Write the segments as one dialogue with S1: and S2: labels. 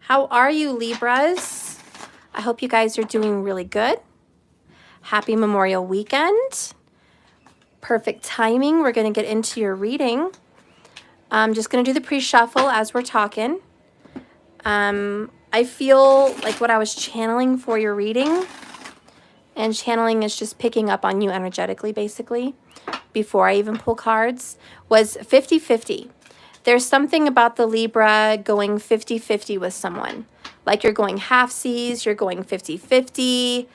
S1: How are you, Libras? I hope you guys are doing really good. Happy Memorial Weekend. Perfect timing. We're going to get into your reading. I'm just going to do the pre-shuffle as we're talking. I feel like what I was channeling for your reading, and channeling is just picking up on you energetically, basically, before I even pull cards, was 50-50. There's something about the Libra going 50-50 with someone. Like you're going half-seas, you're going 50-50,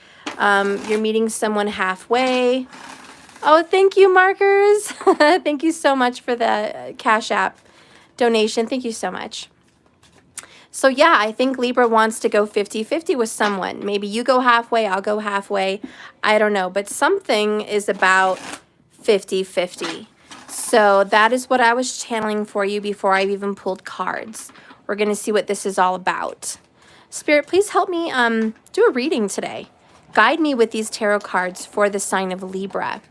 S1: you're meeting someone halfway. Oh, thank you, Markers. Thank you so much for the Cash App donation. Thank you so much. So yeah, I think Libra wants to go 50-50 with someone. Maybe you go halfway, I'll go halfway. I don't know, but something is about 50-50. So that is what I was channeling for you before I even pulled cards. We're going to see what this is all about. Spirit, please help me do a reading today. Guide me with these tarot cards for the sign of Libra.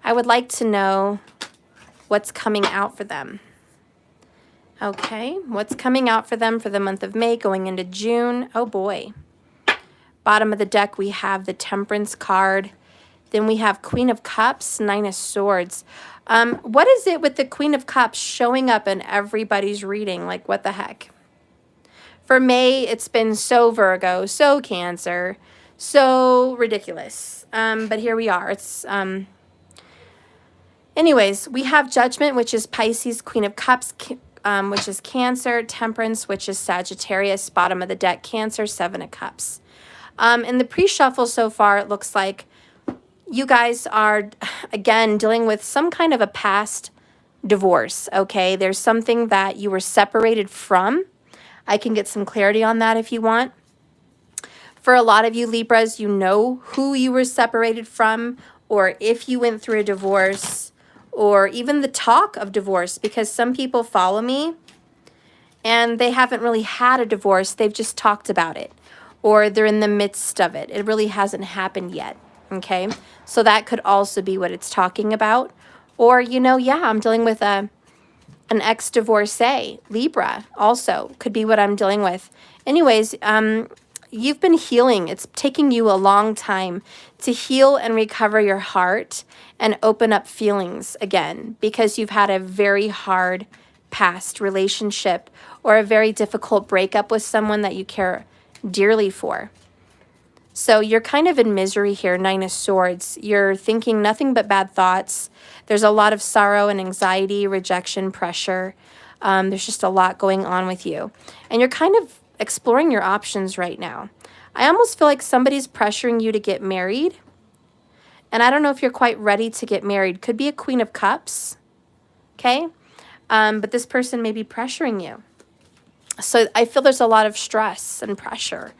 S1: I would like to know what's coming out for them. Okay, what's coming out for them for the month of May going into June? Oh boy. Bottom of the deck, we have the Temperance card. Then we have Queen of Cups, Nine of Swords. What is it with the Queen of Cups showing up in everybody's reading? Like, what the heck? For May, it's been so Virgo, so Cancer, so ridiculous. But here we are. It's anyways, we have Judgment, which is Pisces, Queen of Cups, which is Cancer, Temperance, which is Sagittarius, bottom of the deck, Cancer, Seven of Cups. In the pre-shuffle so far, it looks like you guys are, again, dealing with some kind of a past divorce, okay? There's something that you were separated from. I can get some clarity on that if you want. For a lot of you Libras, you know who you were separated from, or if you went through a divorce, or even the talk of divorce, because some people follow me and they haven't really had a divorce. They've just talked about it, or they're in the midst of it. It really hasn't happened yet. Okay, so that could also be what it's talking about. Or, you know, yeah, I'm dealing with an ex-divorcee, Libra, also could be what I'm dealing with. Anyways, you've been healing. It's taking you a long time to heal and recover your heart and open up feelings again, because you've had a very hard past relationship or a very difficult breakup with someone that you care dearly for. So you're kind of in misery here, Nine of Swords. You're thinking nothing but bad thoughts. There's a lot of sorrow and anxiety, rejection, pressure. There's just a lot going on with you. And you're kind of exploring your options right now. I almost feel like somebody's pressuring you to get married. And I don't know if you're quite ready to get married. Could be a Queen of Cups, okay? But this person may be pressuring you. So I feel there's a lot of stress and pressure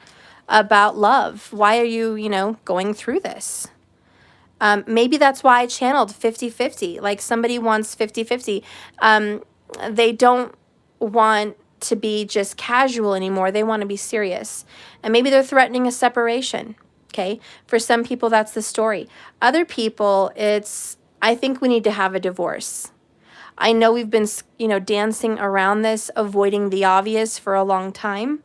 S1: about love. Why are you, you know, going through this? Maybe that's why I channeled 50-50. Like somebody wants 50-50. They don't want to be just casual anymore. They want to be serious. And maybe they're threatening a separation. Okay. For some people, that's the story. Other people, it's, I think we need to have a divorce. I know we've been, you know, dancing around this, avoiding the obvious for a long time.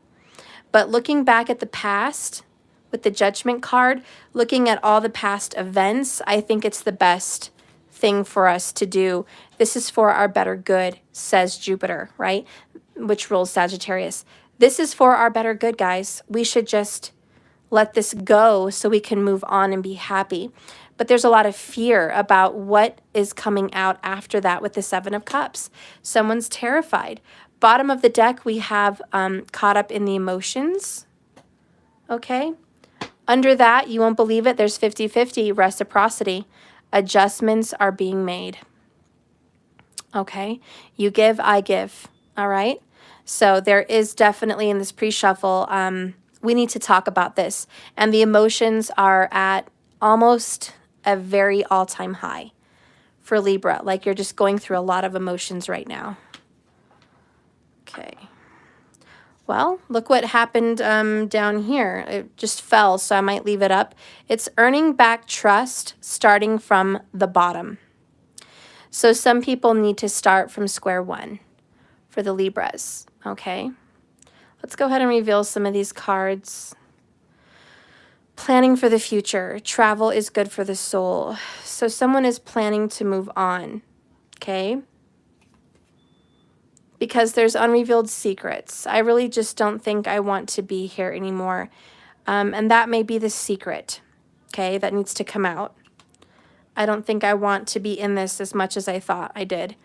S1: But looking back at the past with the Judgment card, looking at all the past events, I think it's the best thing for us to do. This is for our better good, says Jupiter, right? Which rules Sagittarius. This is for our better good, guys. We should just let this go so we can move on and be happy. But there's a lot of fear about what is coming out after that with the Seven of Cups. Someone's terrified. Bottom of the deck, we have caught up in the emotions. Okay. Under that, you won't believe it, there's 50-50 reciprocity. Adjustments are being made. Okay. You give, I give. All right. So there is definitely in this pre-shuffle, we need to talk about this. And the emotions are at almost a very all-time high for Libra. Like you're just going through a lot of emotions right now. Okay. Well, look what happened down here. It just fell, so I might leave it up. It's earning back trust starting from the bottom. So some people need to start from square one for the Libras, okay? Let's go ahead and reveal some of these cards. Planning for the future. Travel is good for the soul. So someone is planning to move on, okay? Because there's unrevealed secrets. I really just don't think I want to be here anymore. And that may be the secret, okay, that needs to come out. I don't think I want to be in this as much as I thought I did.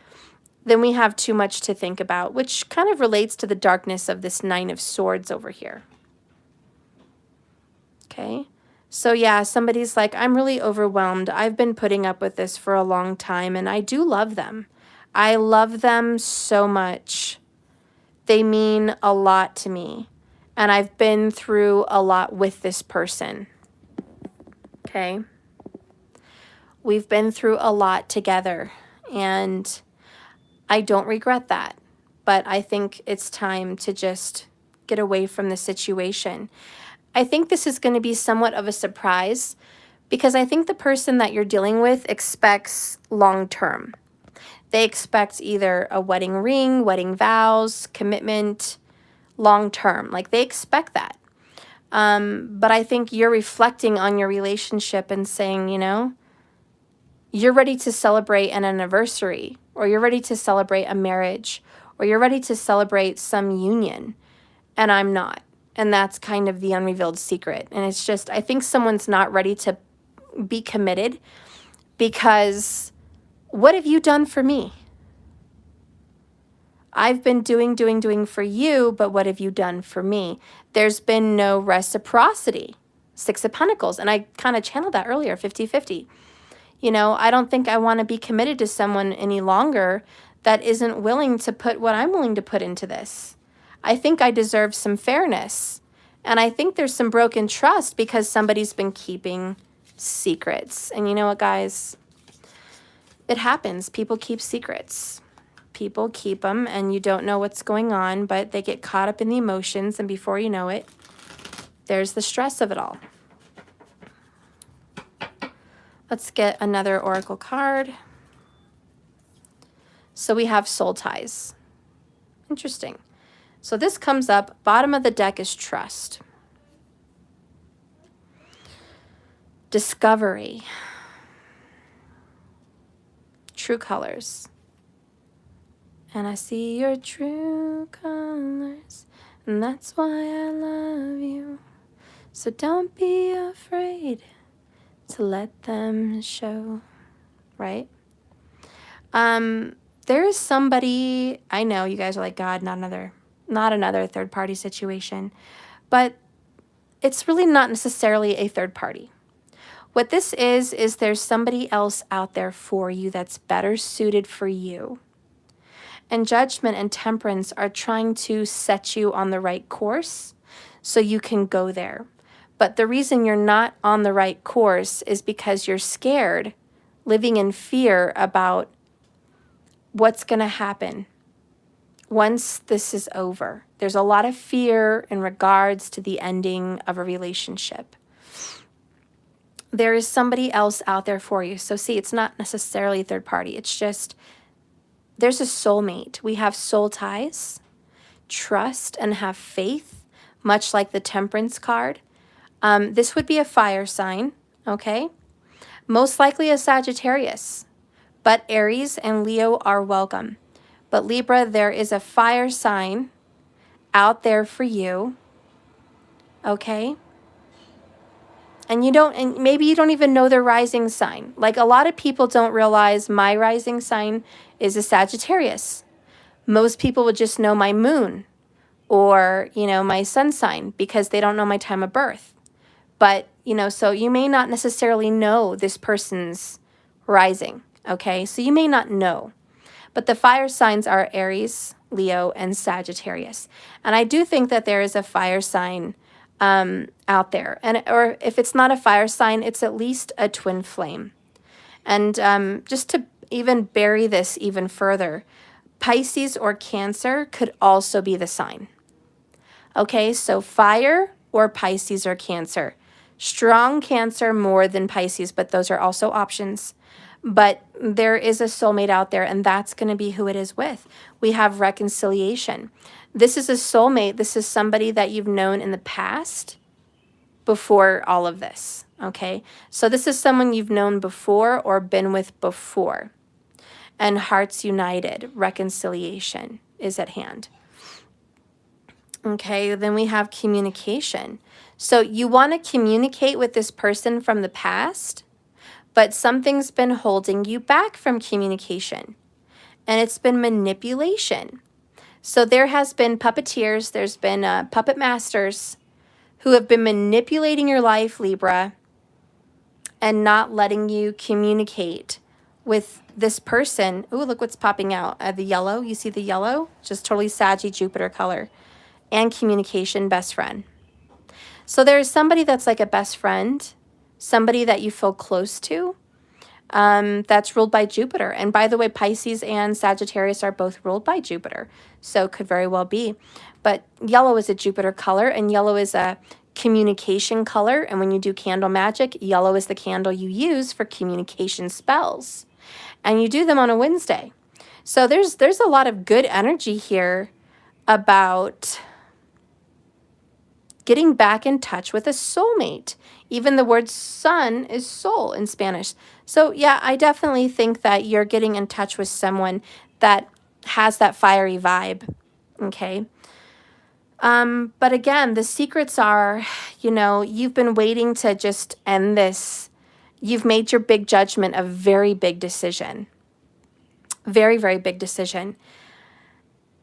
S1: Then we have too much to think about, which kind of relates to the darkness of this Nine of Swords over here. Okay, so yeah, somebody's like, I'm really overwhelmed. I've been putting up with this for a long time, and I do love them. I love them so much. They mean a lot to me, and I've been through a lot with this person. Okay, we've been through a lot together, and I don't regret that, but I think it's time to just get away from the situation. I think this is going to be somewhat of a surprise because I think the person that you're dealing with expects long-term. They expect either a wedding ring, wedding vows, commitment, long-term. Like they expect that. But I think you're reflecting on your relationship and saying, you know, you're ready to celebrate an anniversary, or you're ready to celebrate a marriage, or you're ready to celebrate some union, and I'm not. And that's kind of the unrevealed secret. And it's just, I think someone's not ready to be committed because what have you done for me? I've been doing for you, but what have you done for me? There's been no reciprocity. Six of Pentacles. And I kind of channeled that earlier, 50-50. You know, I don't think I want to be committed to someone any longer that isn't willing to put what I'm willing to put into this. I think I deserve some fairness. And I think there's some broken trust because somebody's been keeping secrets. And you know what, guys? It happens. People keep secrets. People keep them and you don't know what's going on, but they get caught up in the emotions. And before you know it, there's the stress of it all. Let's get another oracle card. So we have soul ties. Interesting. So this comes up, bottom of the deck is trust. Discovery. True colors. And I see your true colors, and that's why I love you. So don't be afraid to let them show, right? There is somebody, I know you guys are like, God, not another third party situation, but it's really not necessarily a third party. What this is there's somebody else out there for you that's better suited for you. And Judgment and Temperance are trying to set you on the right course so you can go there. But the reason you're not on the right course is because you're scared, living in fear about what's going to happen once this is over. There's a lot of fear in regards to the ending of a relationship. There is somebody else out there for you. So see, it's not necessarily a third party. It's just, there's a soulmate. We have soul ties, trust, and have faith, much like the Temperance card. This would be a fire sign, okay? Most likely a Sagittarius, but Aries and Leo are welcome. But Libra, there is a fire sign out there for you, okay? And maybe you don't even know their rising sign. Like a lot of people don't realize my rising sign is a Sagittarius. Most people would just know my moon or, you know, my sun sign because they don't know my time of birth. But, you know, so you may not necessarily know this person's rising, okay? So you may not know. But the fire signs are Aries, Leo, and Sagittarius. And I do think that there is a fire sign out there. Or if it's not a fire sign, it's at least a twin flame. And just to even bury this even further, Pisces or Cancer could also be the sign. Okay, so fire or Pisces or Cancer. Strong Cancer more than Pisces, but those are also options. but there is a soulmate out there, and that's going to be who it is with. We have reconciliation. This is a soulmate. This is somebody that you've known in the past before all of this, okay? So this is someone you've known before or been with before. And hearts united, reconciliation is at hand. Okay, then we have communication. So you want to communicate with this person from the past, but something's been holding you back from communication, and it's been manipulation. So there has been puppeteers, there's been puppet masters who have been manipulating your life, Libra, and not letting you communicate with this person. Ooh, look what's popping out. The yellow, you see the yellow? Just totally Saggy Jupiter color. And communication, best friend. So there's somebody that's like a best friend, somebody that you feel close to, that's ruled by Jupiter. And by the way, Pisces and Sagittarius are both ruled by Jupiter. So could very well be. But yellow is a Jupiter color, and yellow is a communication color. And when you do candle magic, yellow is the candle you use for communication spells. And you do them on a Wednesday. So there's a lot of good energy here about getting back in touch with a soulmate. Even the word sun is soul in Spanish. So yeah, I definitely think that you're getting in touch with someone that has that fiery vibe, okay? But again, the secrets are, you know, you've been waiting to just end this. You've made your big judgment a very big decision. Very, very big decision.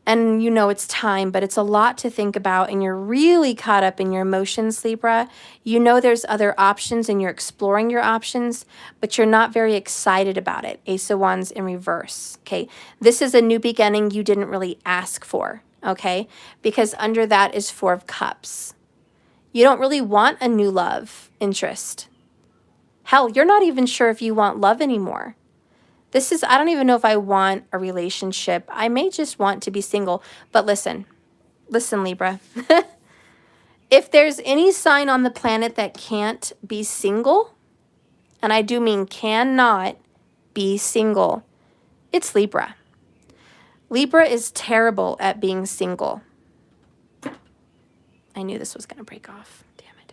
S1: And you know it's time, but it's a lot to think about, and you're really caught up in your emotions, Libra. You know there's other options, and you're exploring your options, but you're not very excited about it. Ace of Wands in reverse, okay? This is a new beginning you didn't really ask for, okay? Because under that is Four of Cups. You don't really want a new love interest. Hell, you're not even sure if you want love anymore. This is, I don't even know if I want a relationship. I may just want to be single. But listen, Libra. If there's any sign on the planet that can't be single, and I do mean cannot be single, it's Libra. Libra is terrible at being single. I knew this was going to break off. Damn it.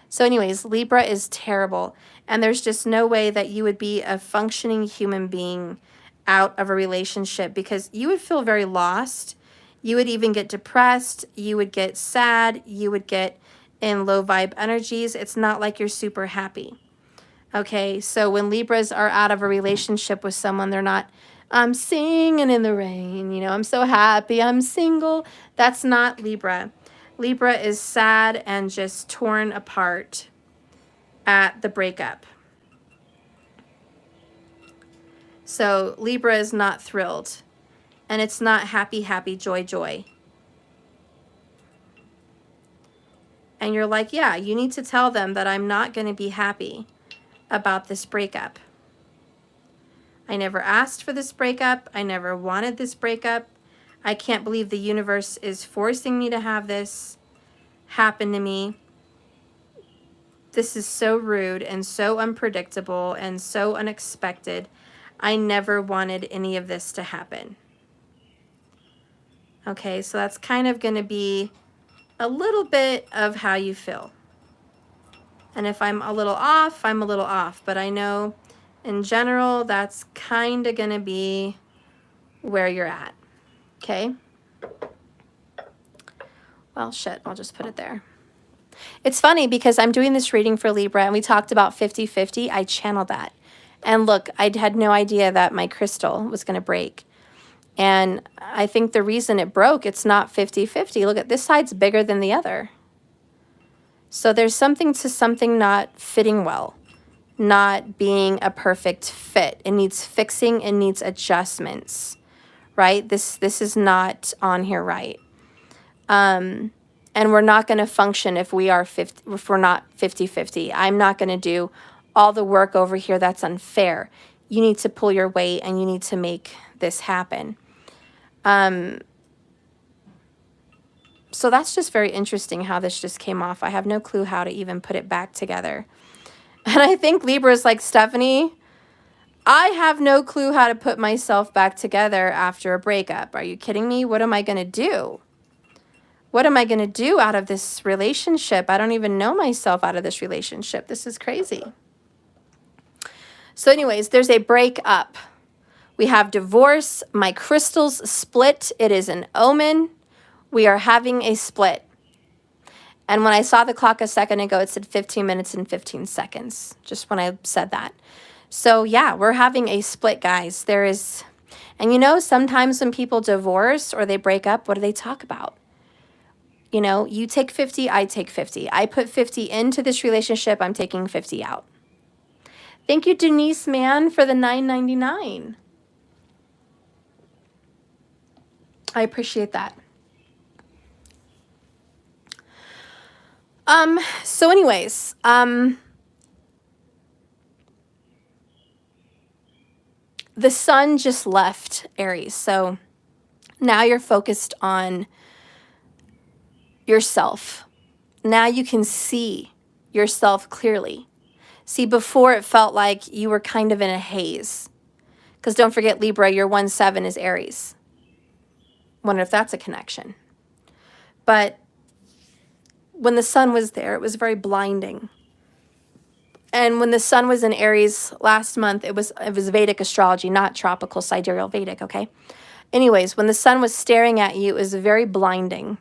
S1: So anyways, Libra is terrible. And there's just no way that you would be a functioning human being out of a relationship, because you would feel very lost. You would even get depressed. You would get sad. You would get in low vibe energies. It's not like you're super happy. Okay, so when Libras are out of a relationship with someone, they're not, I'm singing in the rain, you know, I'm so happy, I'm single. That's not Libra. Libra is sad and just torn apart at the breakup. So Libra is not thrilled, and it's not happy, happy, joy, joy. And you're like, yeah, you need to tell them that I'm not going to be happy about this breakup. I never asked for this breakup. I never wanted this breakup. I can't believe the universe is forcing me to have this happen to me. This is so rude and so unpredictable and so unexpected. I never wanted any of this to happen. Okay, so that's kind of going to be a little bit of how you feel. And if I'm a little off, I'm a little off. But I know in general, that's kind of going to be where you're at. Okay? Well, shit, I'll just put it there. It's funny because I'm doing this reading for Libra, and we talked about 50-50. I channeled that. And look, I had no idea that my crystal was going to break. And I think the reason it broke, it's not 50-50. Look at this side's bigger than the other. So there's something to something not fitting well, not being a perfect fit. It needs fixing, it needs adjustments, right? This is not on here right. And we're not going to function if we're not 50-50. I'm not going to do all the work over here. That's unfair. You need to pull your weight, and you need to make this happen. So that's just very interesting how this just came off. I have no clue how to even put it back together. And I think Libra is like, Stephanie, I have no clue how to put myself back together after a breakup. Are you kidding me? What am I going to do? What am I going to do out of this relationship? I don't even know myself out of this relationship. This is crazy. So anyways, there's a breakup. We have divorce. My crystals split. It is an omen. We are having a split. And when I saw the clock a second ago, it said 15 minutes and 15 seconds, just when I said that. So yeah, we're having a split, guys. There is, and you know, sometimes when people divorce or they break up, what do they talk about? You know, you take 50, I take 50. I put 50 into this relationship, I'm taking 50 out. Thank you, Denise, man, for the $9.99. I appreciate that. So anyways, the sun just left Aries. So now you're focused on yourself. Now you can see yourself clearly. See, before it felt like you were kind of in a haze. Because don't forget, Libra, your 1-7 is Aries. Wonder if that's a connection. But when the sun was there, it was very blinding. And when the sun was in Aries last month, it was Vedic astrology, not tropical sidereal Vedic, okay? Anyways, when the sun was staring at you, it was very blinding.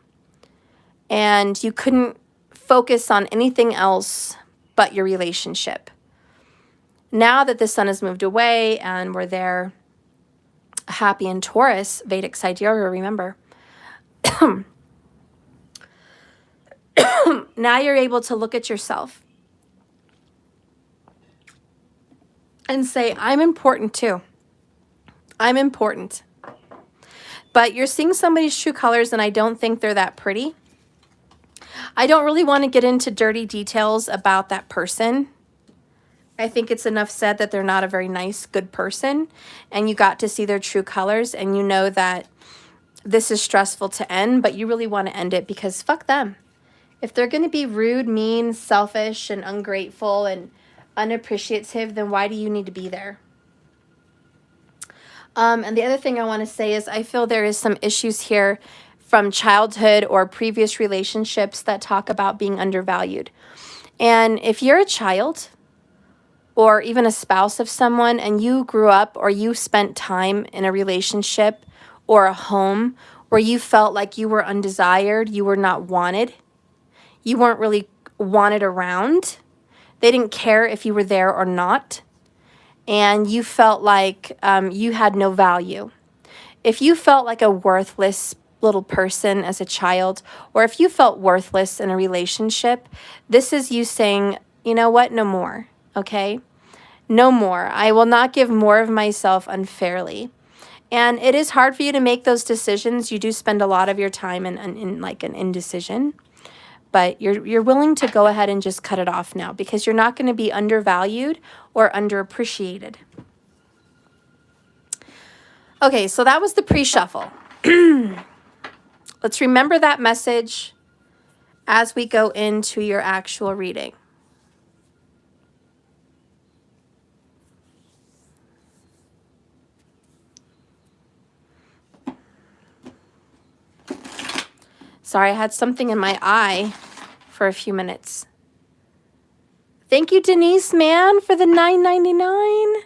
S1: And you couldn't focus on anything else but your relationship. Now that the sun has moved away and we're there, happy in Taurus, Vedic sidereal, remember. Now you're able to look at yourself and say, I'm important too. I'm important. But you're seeing somebody's true colors, and I don't think they're that pretty. I don't really want to get into dirty details about that person. I think it's enough said that they're not a very nice, good person, and you got to see their true colors, and you know that this is stressful to end, but you really want to end it because fuck them. If they're going to be rude, mean, selfish, and ungrateful and unappreciative, then why do you need to be there? And the other thing I want to say is I feel there is some issues here from childhood or previous relationships that talk about being undervalued. And if you're a child or even a spouse of someone and you grew up or you spent time in a relationship or a home where you felt like you were undesired, you were not wanted, you weren't really wanted around, they didn't care if you were there or not, and you felt like you had no value. If you felt like a worthless little person as a child, or if you felt worthless in a relationship, this is you saying, you know what, no more, okay? No more. I will not give more of myself unfairly. And it is hard for you to make those decisions. You do spend a lot of your time in like an indecision. But you're willing to go ahead and just cut it off now because you're not going to be undervalued or underappreciated. Okay, so that was the pre-shuffle. Let's remember that message as we go into your actual reading. Sorry, I had something in my eye for a few minutes. Thank you, Denise, man, for the $9.99.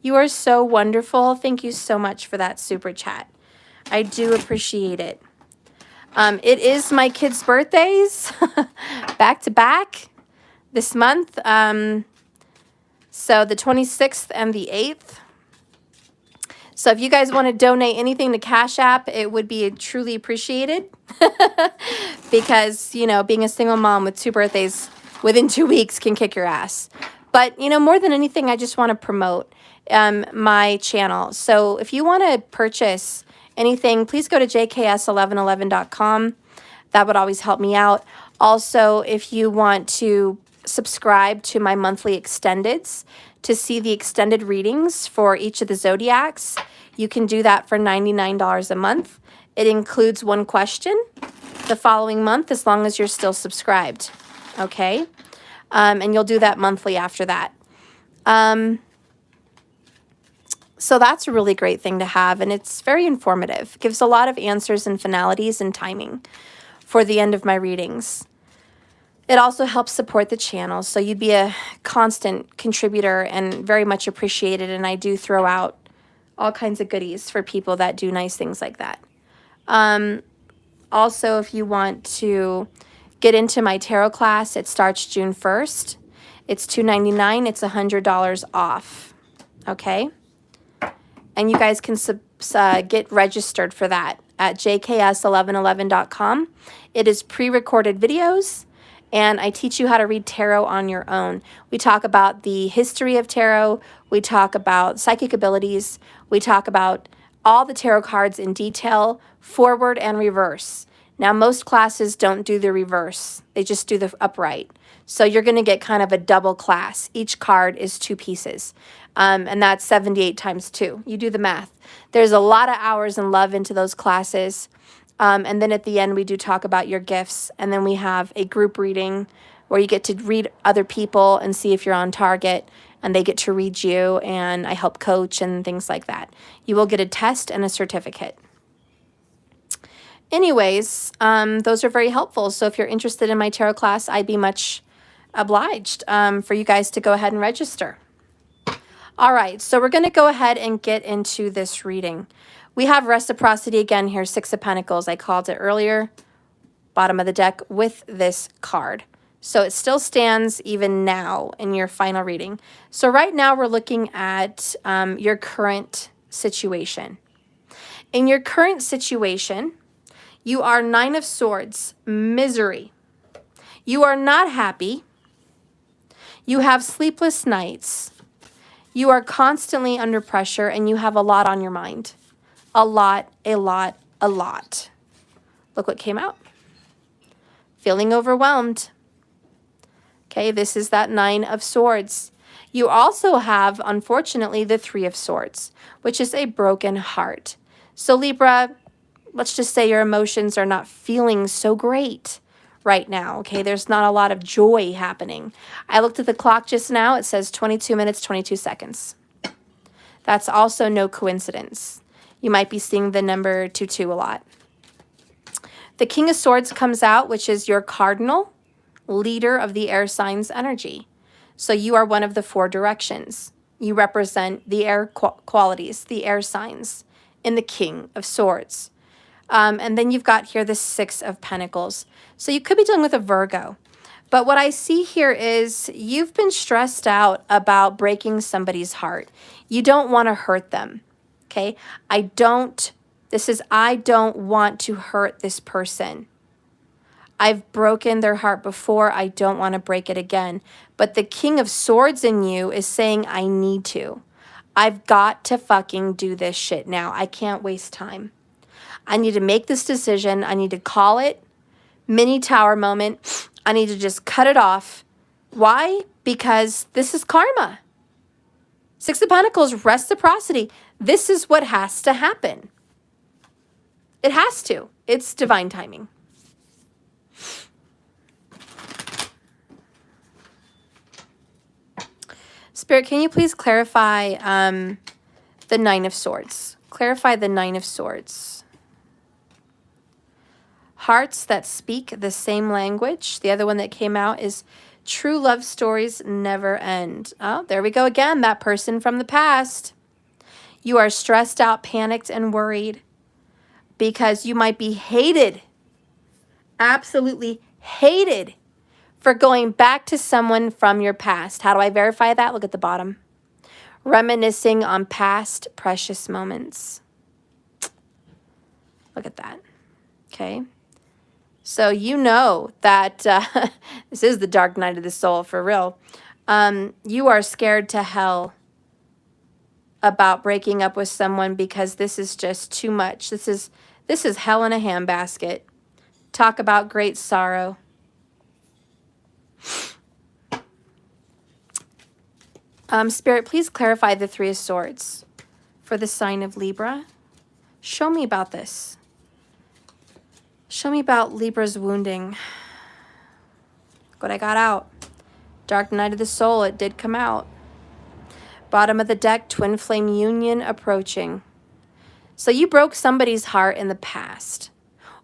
S1: You are so wonderful. Thank you so much for that super chat. I do appreciate it. It is my kids' birthdays, back to back this month. So the 26th and the 8th. So if you guys want to donate anything to Cash App, it would be truly appreciated. Because, you know, being a single mom with 2 birthdays within 2 weeks can kick your ass. But, you know, more than anything, I just want to promote my channel. So if you want to purchase anything, please go to jks1111.com. That would always help me out. Also, if you want to subscribe to my monthly extendeds to see the extended readings for each of the zodiacs, you can do that for $99 a month. It includes 1 question the following month as long as you're still subscribed, okay? And you'll do that monthly after that. So that's a really great thing to have, and it's very informative. It gives a lot of answers and finalities and timing for the end of my readings. It also helps support the channel, so you'd be a constant contributor and very much appreciated, and I do throw out all kinds of goodies for people that do nice things like that. Also, if you want to get into my tarot class, it starts June 1st. It's $2.99. It's $100 off, okay? And you guys can get registered for that at jks1111.com. It is pre-recorded videos, and I teach you how to read tarot on your own. We talk about the history of tarot. We talk about psychic abilities. We talk about all the tarot cards in detail, forward and reverse. Now, most classes don't do the reverse. They just do the upright. So you're going to get kind of a double class. Each card is 2 pieces, and that's 78 times 2. You do the math. There's a lot of hours and love into those classes. And then at the end, we do talk about your gifts. And then we have a group reading where you get to read other people and see if you're on target. And they get to read you, and I help coach and things like that. You will get a test and a certificate. Anyways, those are very helpful. So if you're interested in my tarot class, I'd be much obliged for you guys to go ahead and register. All right, so we're going to go ahead and get into this reading. We have reciprocity again here, 6 of Pentacles. I called it earlier, bottom of the deck with this card. So it still stands even now in your final reading. So right now we're looking at your current situation. In your current situation, you are 9 of Swords, misery. You are not happy. You have sleepless nights. You are constantly under pressure, and you have a lot on your mind. A lot, a lot, a lot. Look what came out. Feeling overwhelmed. Okay, this is that 9 of Swords. You also have, unfortunately, the 3 of Swords, which is a broken heart. So Libra, let's just say your emotions are not feeling so great right now, okay? There's not a lot of joy happening. I looked at the clock just now. It says 22 minutes, 22 seconds. That's also no coincidence. You might be seeing the number 22 a lot. The King of Swords comes out, which is your cardinal leader of the air signs energy. So you are one of the 4 directions. You represent the air qualities, the air signs in the King of Swords. And then you've got here the 6 of Pentacles. So you could be dealing with a Virgo. But what I see here is you've been stressed out about breaking somebody's heart. You don't want to hurt them. Okay? I don't want to hurt this person. I've broken their heart before. I don't want to break it again. But the King of Swords in you is saying, I need to. I've got to fucking do this shit now. I can't waste time. I need to make this decision. I need to call it. Mini tower moment. I need to just cut it off. Why? Because this is karma. 6 of Pentacles, reciprocity. This is what has to happen. It has to. It's divine timing. Spirit, can you please clarify the 9 of Swords? Clarify the 9 of Swords. Hearts that speak the same language. The other one that came out is true love stories never end. Oh, there we go again. That person from the past. You are stressed out, panicked, and worried because you might be hated. Absolutely hated for going back to someone from your past. How do I verify that? Look at the bottom. Reminiscing on past precious moments. Look at that. Okay. So you know that this is the dark night of the soul for real. You are scared to hell about breaking up with someone because this is just too much. This is hell in a handbasket. Talk about great sorrow. Spirit, please clarify the 3 of Swords for the sign of Libra. Show me about this. Show me about Libra's wounding. What I got out. Dark night of the soul, it did come out. Bottom of the deck, twin flame union approaching. So you broke somebody's heart in the past.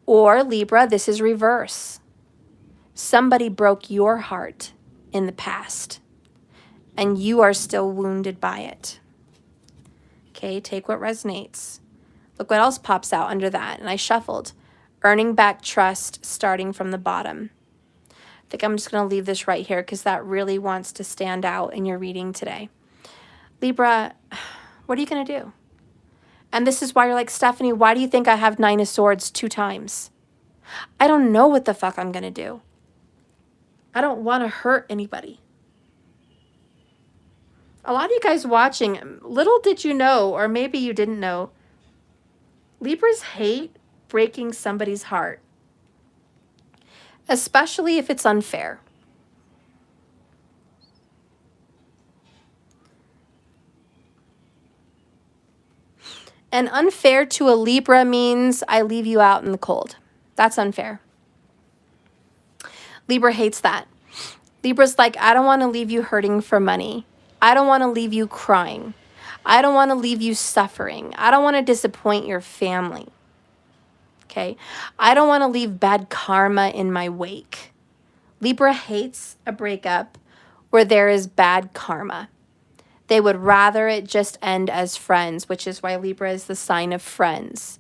S1: Or Libra, this is reverse. Somebody broke your heart in the past, and you are still wounded by it. Okay, take what resonates. Look what else pops out under that. And I shuffled. Earning back trust, starting from the bottom. I think I'm just going to leave this right here because that really wants to stand out in your reading today. Libra, what are you going to do? And this is why you're like, Stephanie, why do you think I have 9 of Swords 2 times? I don't know what the fuck I'm going to do. I don't want to hurt anybody. A lot of you guys watching, little did you know, or maybe you didn't know, Libras hate breaking somebody's heart, especially if it's unfair. And unfair to a Libra means I leave you out in the cold. That's unfair. Libra hates that. Libra's like, I don't want to leave you hurting for money. I don't want to leave you crying. I don't want to leave you suffering. I don't want to disappoint your family. Okay? I don't want to leave bad karma in my wake. Libra hates a breakup where there is bad karma. They would rather it just end as friends, which is why Libra is the sign of friends.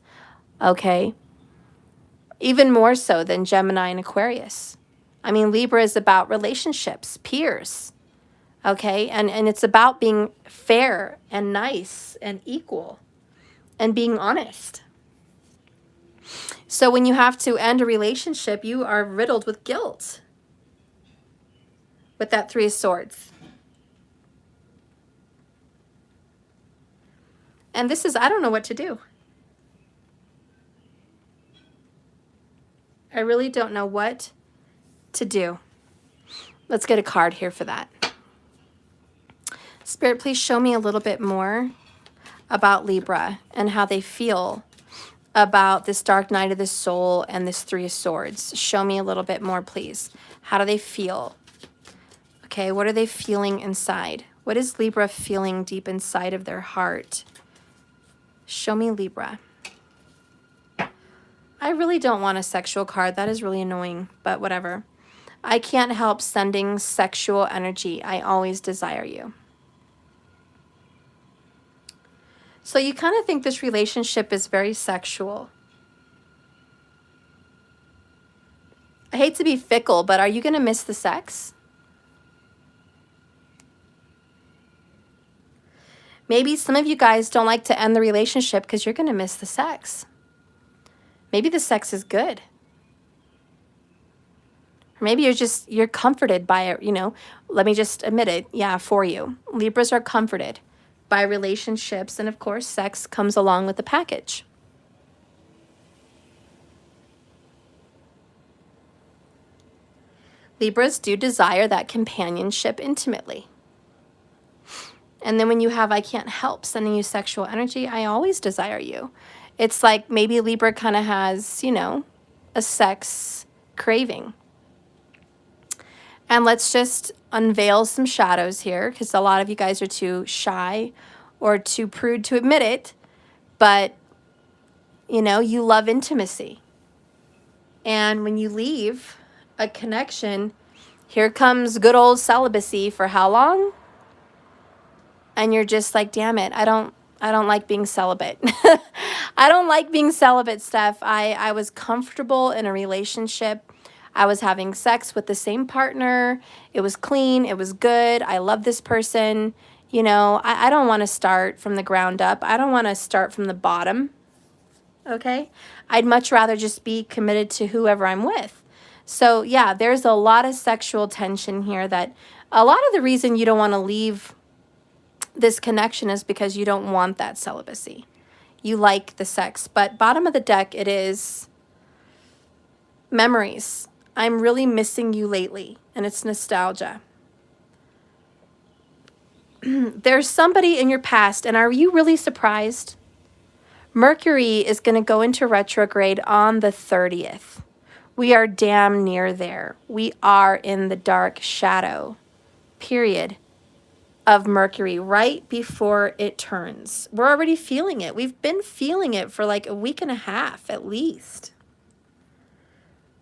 S1: Okay? Even more so than Gemini and Aquarius. I mean, Libra is about relationships, peers. Okay? And it's about being fair and nice and equal and being honest. So when you have to end a relationship, you are riddled with guilt with that 3 of Swords. And this is, I don't know what to do. I really don't know what to do. Let's get a card here for that. Spirit, please show me a little bit more about Libra and how they feel about this dark night of the soul and this 3 of Swords. Show me a little bit more, please. How do they feel? Okay, what are they feeling inside? What is Libra feeling deep inside of their heart? Show me Libra. I really don't want a sexual card. That is really annoying, but whatever. I can't help sending sexual energy. I always desire you. So you kind of think this relationship is very sexual. I hate to be fickle, but are you going to miss the sex? Maybe some of you guys don't like to end the relationship because you're going to miss the sex. Maybe the sex is good. Or maybe you're comforted by it, you know. Let me just admit it, yeah, for you. Libras are comforted by relationships, and of course, sex comes along with the package. Libras do desire that companionship intimately. And then when you have, I can't help sending you sexual energy, I always desire you. It's like maybe Libra kind of has, you know, a sex craving. And let's just unveil some shadows here, because a lot of you guys are too shy or too prude to admit it. But, you know, you love intimacy. And when you leave a connection, here comes good old celibacy for how long? And you're just like, damn it, I don't like being celibate. I don't like being celibate, Steph. I was comfortable in a relationship. I was having sex with the same partner. It was clean. It was good. I love this person. You know, I don't want to start from the ground up. I don't want to start from the bottom. Okay? I'd much rather just be committed to whoever I'm with. So, yeah, there's a lot of sexual tension here that a lot of the reason you don't want to leave this connection is because you don't want that celibacy. You like the sex. But bottom of the deck, it is memories. I'm really missing you lately, and it's nostalgia. There's somebody in your past, and are you really surprised? Mercury is going to go into retrograde on the 30th. We are damn near there. We are in the dark shadow, period, of Mercury right before it turns. We're already feeling it. We've been feeling it for like a week and a half at least.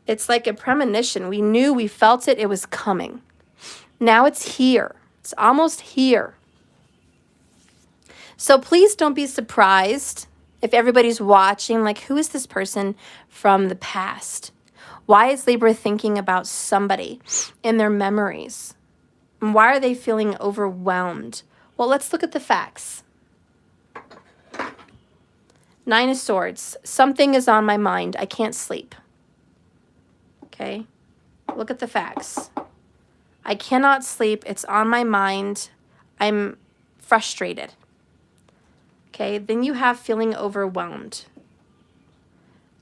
S1: It's like a premonition. We knew, we felt it, it was coming. Now it's here. It's almost here. So please don't be surprised if everybody's watching, like, who is this person from the past? Why is Libra thinking about somebody in their memories? And why are they feeling overwhelmed? Well, let's look at the facts. 9 of Swords. Something is on my mind. I can't sleep. Okay? Look at the facts. I cannot sleep. It's on my mind. I'm frustrated. Okay? Then you have feeling overwhelmed.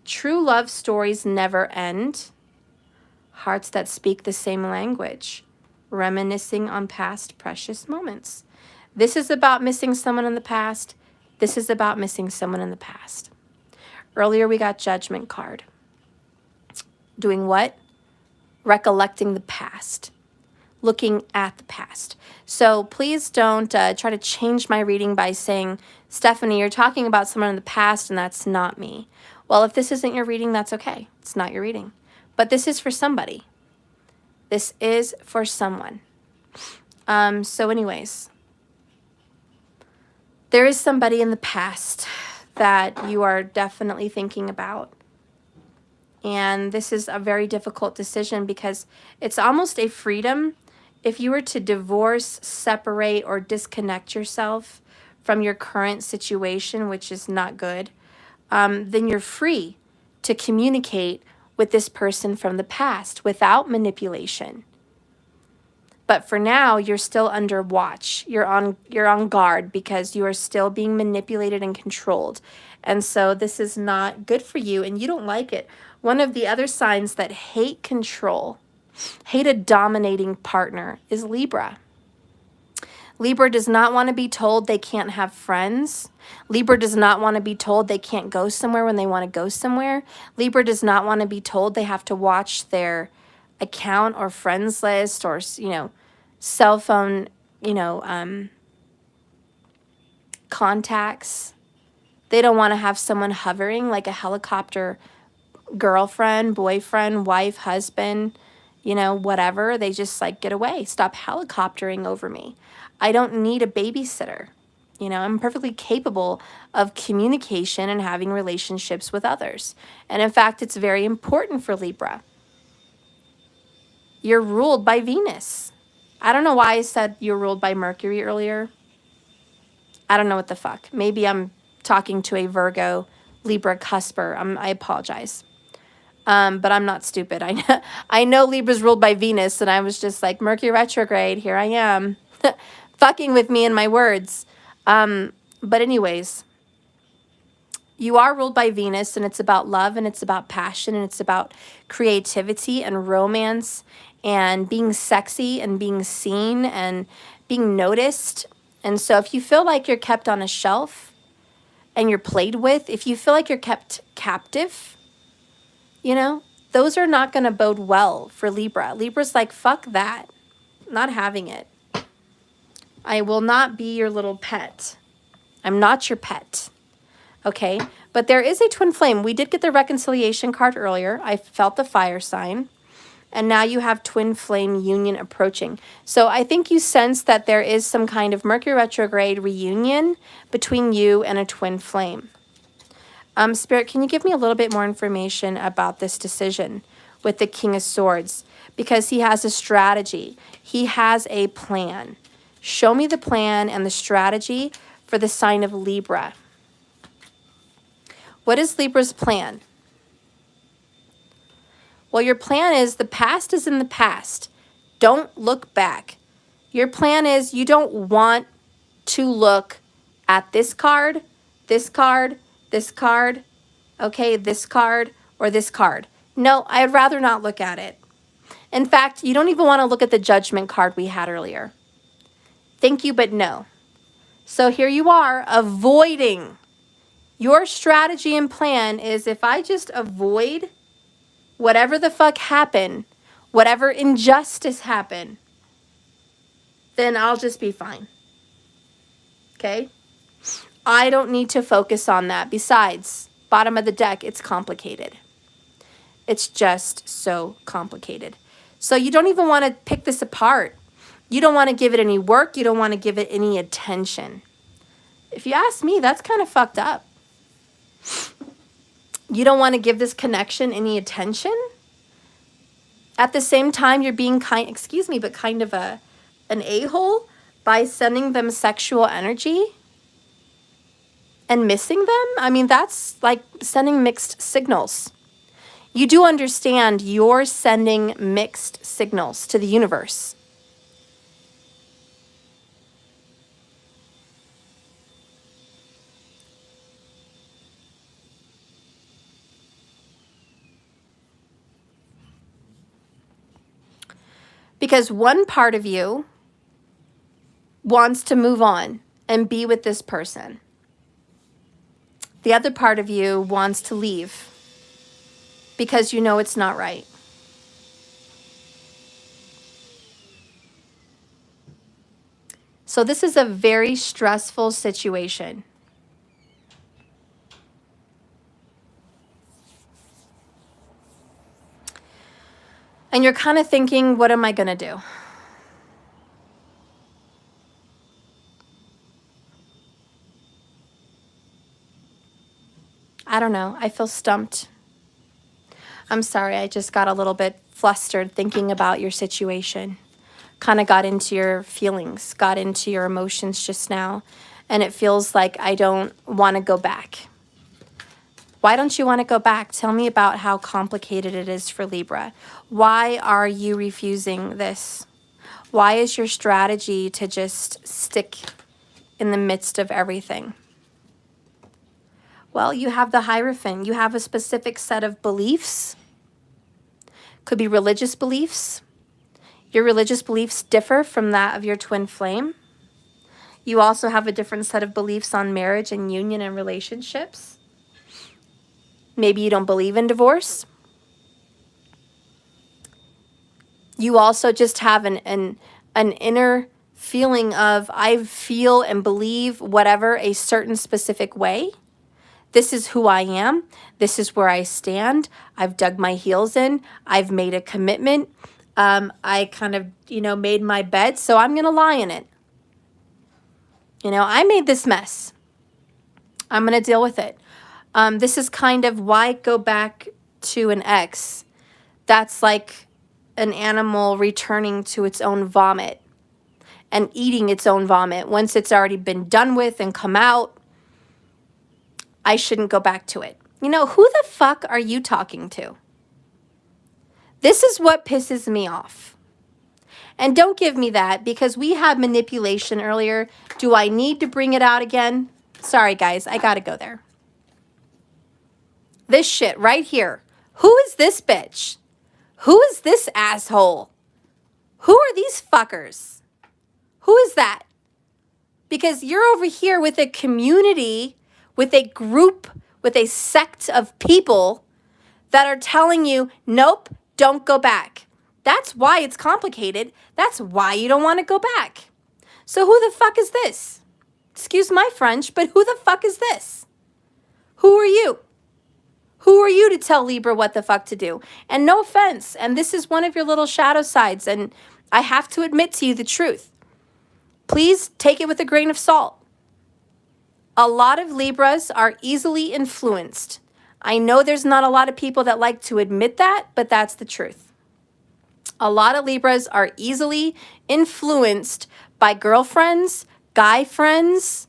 S1: True love stories never end. Hearts that speak the same language. Reminiscing on past precious moments. This is about missing someone in the past. This is about missing someone in the past. Earlier we got Judgment card. Doing what? Recollecting the past. Looking at the past. So please don't try to change my reading by saying, Stephanie, you're talking about someone in the past and that's not me. Well, if this isn't your reading, that's okay. It's not your reading. But this is for somebody. This is for someone. So anyways, there is somebody in the past that you are definitely thinking about. And this is a very difficult decision because it's almost a freedom. If you were to divorce, separate, or disconnect yourself from your current situation, which is not good, then you're free to communicate with this person from the past without manipulation. But for now, you're still under watch. You're on guard because you are still being manipulated and controlled. And so this is not good for you and you don't like it. One of the other signs that hate control, hate a dominating partner, is Libra. Libra does not want to be told they can't have friends. Libra does not want to be told they can't go somewhere when they want to go somewhere. Libra does not want to be told they have to watch their account or friends list or, cell phone, contacts. They don't want to have someone hovering like a helicopter girlfriend, boyfriend, wife, husband, whatever. They just like, get away. Stop helicoptering over me. I don't need a babysitter. I'm perfectly capable of communication and having relationships with others. And in fact, it's very important for Libra. You're ruled by Venus. I don't know why I said you're ruled by Mercury earlier. I don't know what the fuck. Maybe I'm talking to a Virgo, Libra cusper. I apologize. But I'm not stupid. I know Libra's ruled by Venus, and I was just like, Mercury retrograde, here I am. Fucking with me and my words. But anyways, you are ruled by Venus, and it's about love, and it's about passion, and it's about creativity and romance, and being sexy, and being seen, and being noticed. And so if you feel like you're kept on a shelf, and you're played with, if you feel like you're kept captive, those are not going to bode well for Libra. Libra's like, fuck that. Not having it. I will not be your little pet. I'm not your pet. Okay? But there is a twin flame. We did get the reconciliation card earlier. I felt the fire sign. And now you have twin flame union approaching. So I think you sense that there is some kind of Mercury retrograde reunion between you and a twin flame. Spirit, can you give me a little bit more information about this decision with the King of Swords? Because he has a strategy. He has a plan. Show me the plan and the strategy for the sign of Libra. What is Libra's plan? Well, your plan is the past is in the past. Don't look back. Your plan is you don't want to look at this card, this card, this card, okay, this card, or this card. No, I'd rather not look at it. In fact, you don't even want to look at the Judgment card we had earlier. Thank you, but no. So here you are, avoiding. Your strategy and plan is if I just avoid whatever the fuck happened, whatever injustice happened, then I'll just be fine. Okay? I don't need to focus on that. Besides, bottom of the deck, it's complicated. It's just so complicated. So you don't even want to pick this apart. You don't want to give it any work. You don't want to give it any attention. If you ask me, that's kind of fucked up. You don't want to give this connection any attention. At the same time, you're being kind of an a-hole by sending them sexual energy and missing them. I mean, that's like sending mixed signals. You do understand you're sending mixed signals to the universe. Because one part of you wants to move on and be with this person. The other part of you wants to leave because you know it's not right. So this is a very stressful situation. And you're kind of thinking, what am I going to do? I don't know. I feel stumped. I'm sorry. I just got a little bit flustered thinking about your situation. Kind of got into your feelings, got into your emotions just now. And it feels like I don't want to go back. Why don't you want to go back? Tell me about how complicated it is for Libra. Why are you refusing this? Why is your strategy to just stick in the midst of everything? Well, you have the Hierophant. You have a specific set of beliefs. Could be religious beliefs. Your religious beliefs differ from that of your twin flame. You also have a different set of beliefs on marriage and union and relationships. Maybe you don't believe in divorce. You also just have an inner feeling of I feel and believe whatever a certain specific way. This is who I am. This is where I stand. I've dug my heels in. I've made a commitment. I kind of, made my bed, so I'm going to lie in it. I made this mess. I'm going to deal with it. This is kind of why go back to an ex. That's like an animal returning to its own vomit and eating its own vomit. Once it's already been done with and come out, I shouldn't go back to it. Who the fuck are you talking to? This is what pisses me off. And don't give me that because we had manipulation earlier. Do I need to bring it out again? Sorry, guys. I got to go there. This shit right here. Who is this bitch? Who is this asshole? Who are these fuckers? Who is that? Because you're over here with a community, with a group, with a sect of people that are telling you, nope, don't go back. That's why it's complicated. That's why you don't want to go back. So who the fuck is this? Excuse my French, but who the fuck is this? Who are you? Who are you to tell Libra what the fuck to do? And no offense, and this is one of your little shadow sides, and I have to admit to you the truth. Please take it with a grain of salt. A lot of Libras are easily influenced. I know there's not a lot of people that like to admit that, but that's the truth. A lot of Libras are easily influenced by girlfriends, guy friends,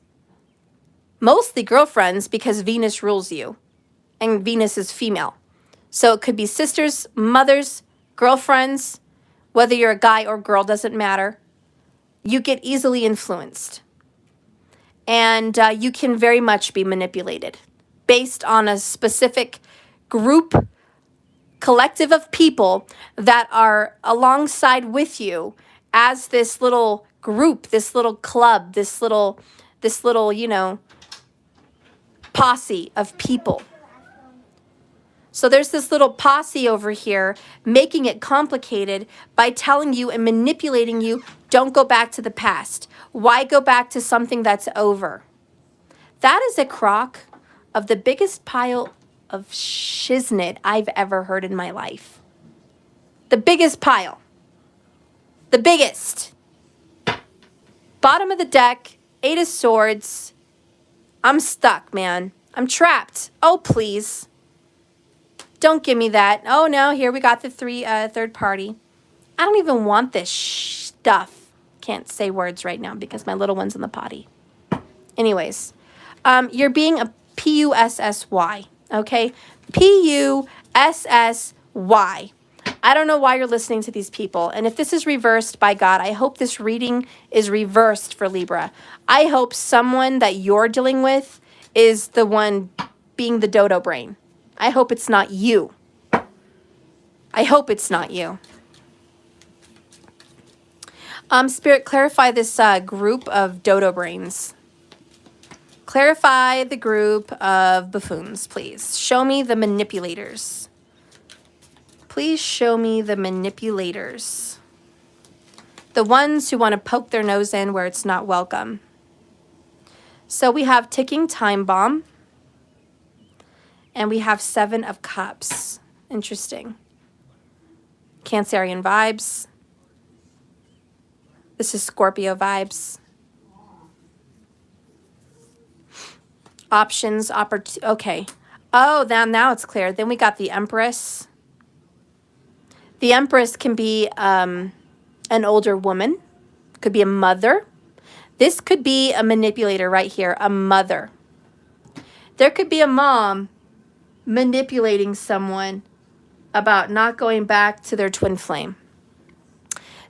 S1: mostly girlfriends because Venus rules you and Venus is female. So it could be sisters, mothers, girlfriends, whether you're a guy or girl, doesn't matter. You get easily influenced. And you can very much be manipulated based on a specific group, collective of people that are alongside with you as this little group, this little club, this little, posse of people. So there's this little posse over here making it complicated by telling you and manipulating you, don't go back to the past. Why go back to something that's over? That is a crock of the biggest pile of shiznit I've ever heard in my life. The biggest pile. The biggest. Bottom of the deck, 8 of Swords. I'm stuck, man. I'm trapped. Oh, please. Don't give me that. Oh, no, here we got the third party. I don't even want this stuff. Can't say words right now because my little one's in the potty. Anyways, you're being a P-U-S-S-Y, okay? P-U-S-S-Y. I don't know why you're listening to these people. And if this is reversed by God, I hope this reading is reversed for Libra. I hope someone that you're dealing with is the one being the dodo brain. I hope it's not you. I hope it's not you. Spirit, clarify this group of dodo brains. Clarify the group of buffoons, please. Show me the manipulators. Please show me the manipulators. The ones who want to poke their nose in where it's not welcome. So we have ticking time bomb. And we have 7 of Cups. Interesting. Cancerian vibes. This is Scorpio vibes. Options, okay. Oh, now it's clear. Then we got the Empress. The Empress can be an older woman. Could be a mother. This could be a manipulator right here, a mother. There could be a mom manipulating someone about not going back to their twin flame.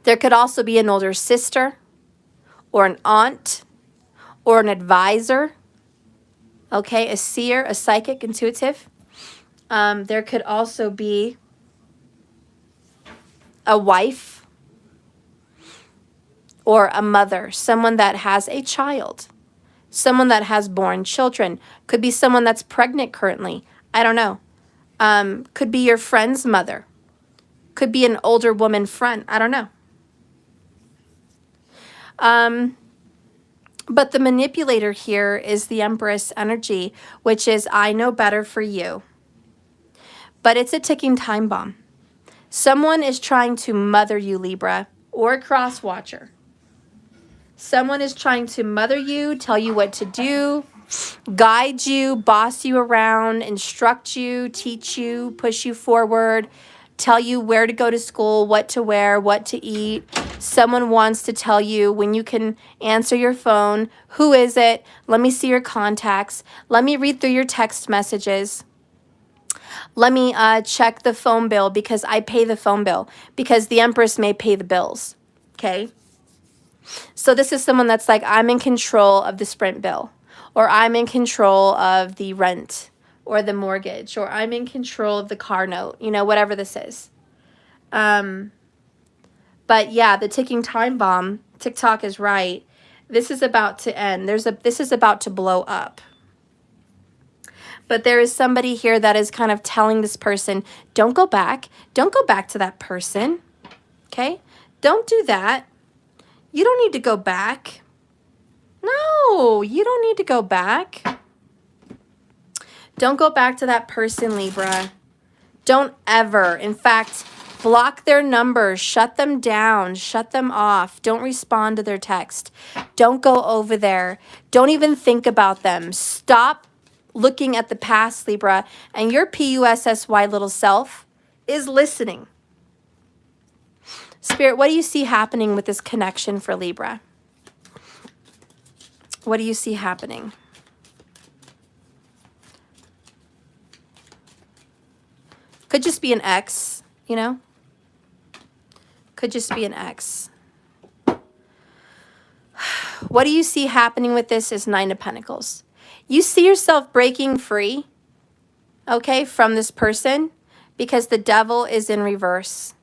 S1: There could also be an older sister or an aunt or an advisor. Okay, a seer, a psychic, intuitive. There could also be a wife or a mother, someone that has a child, someone that has born children. Could be someone that's pregnant currently. I don't know. Could be your friend's mother. Could be an older woman friend. I don't know. But the manipulator here is the Empress energy, which is I know better for you. But it's a ticking time bomb. Someone is trying to mother you, Libra, or a cross watcher. Someone is trying to mother you, tell you what to do, guide you, boss you around, instruct you, teach you, push you forward, tell you where to go to school, what to wear, what to eat. Someone wants to tell you when you can answer your phone. Who is it? Let me see your contacts. Let me read through your text messages. Let me check the phone bill because I pay the phone bill because the Empress may pay the bills. Okay? So this is someone that's like, I'm in control of the Sprint bill, or I'm in control of the rent or the mortgage, or I'm in control of the car note, you know, whatever this is. But yeah, the ticking time bomb, TikTok is right. This is about to end. This is about to blow up. But there is somebody here that is kind of telling this person, don't go back. Don't go back to that person. Okay? Don't do that. You don't need to go back. No, you don't need to go back. Don't go back to that person, Libra. Don't ever. In fact, block their numbers. Shut them down. Shut them off. Don't respond to their text. Don't go over there. Don't even think about them. Stop looking at the past, Libra, and your P-U-S-S-Y little self is listening. Spirit, what do you see happening with this connection for Libra? What do you see happening? Could just be an ex, you know? Could just be an ex. What do you see happening with this is 9 of Pentacles. You see yourself breaking free, okay, from this person because the devil is in reverse.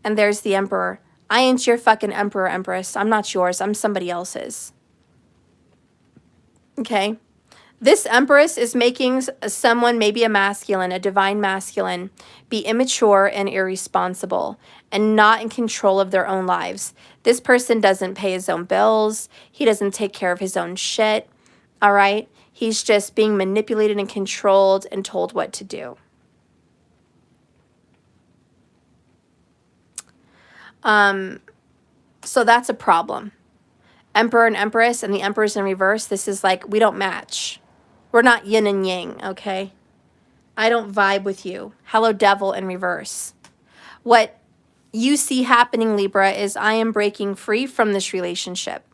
S1: And there's the Emperor. I ain't your fucking Emperor, Empress. I'm not yours. I'm somebody else's. Okay? This Empress is making someone, maybe a masculine, a divine masculine, be immature and irresponsible and not in control of their own lives. This person doesn't pay his own bills. He doesn't take care of his own shit. All right? He's just being manipulated and controlled and told what to do. So that's a problem. Emperor and Empress, and the Emperor's in reverse. This is like, we don't match. We're not yin and yang, okay? I don't vibe with you. Hello, Devil in reverse. What you see happening, Libra, is I am breaking free from this relationship.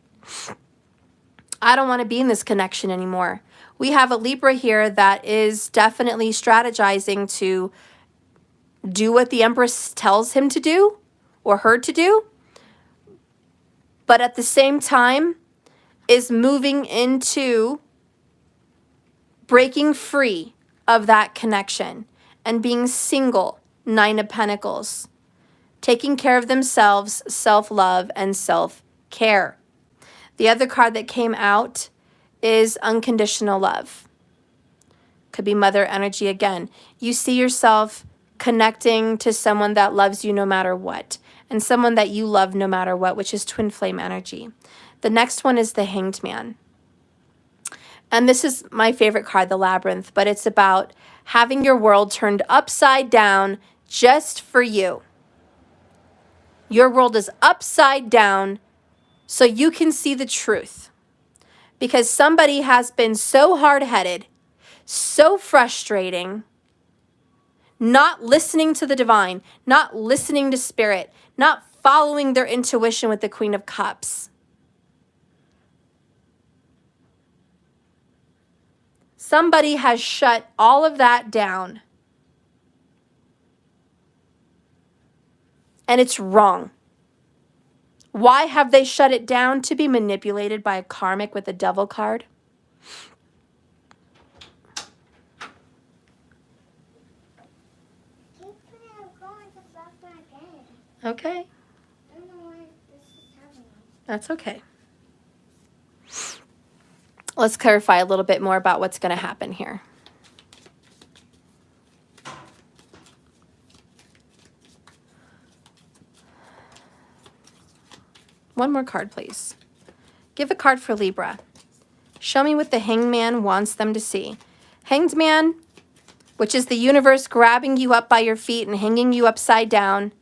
S1: I don't want to be in this connection anymore. We have a Libra here that is definitely strategizing to do what the Empress tells him to do or her to do, but at the same time is moving into breaking free of that connection and being single, 9 of Pentacles, taking care of themselves, self-love, and self-care. The other card that came out is unconditional love. Could be mother energy again. You see yourself connecting to someone that loves you no matter what, and someone that you love no matter what, which is twin flame energy. The next one is the Hanged Man. And this is my favorite card, the Labyrinth, but it's about having your world turned upside down just for you. Your world is upside down so you can see the truth. Because somebody has been so hard-headed, so frustrating, not listening to the divine, not listening to spirit, not following their intuition with the Queen of Cups. Somebody has shut all of that down. And it's wrong. Why have they shut it down? To be manipulated by a karmic with a Devil card. Okay.
S2: I don't know why this is happening.
S1: That's okay. Let's clarify a little bit more about what's going to happen here. One more card, please. Give a card for Libra. Show me what the Hanged Man wants them to see. Hanged Man, which is the universe grabbing you up by your feet and hanging you upside down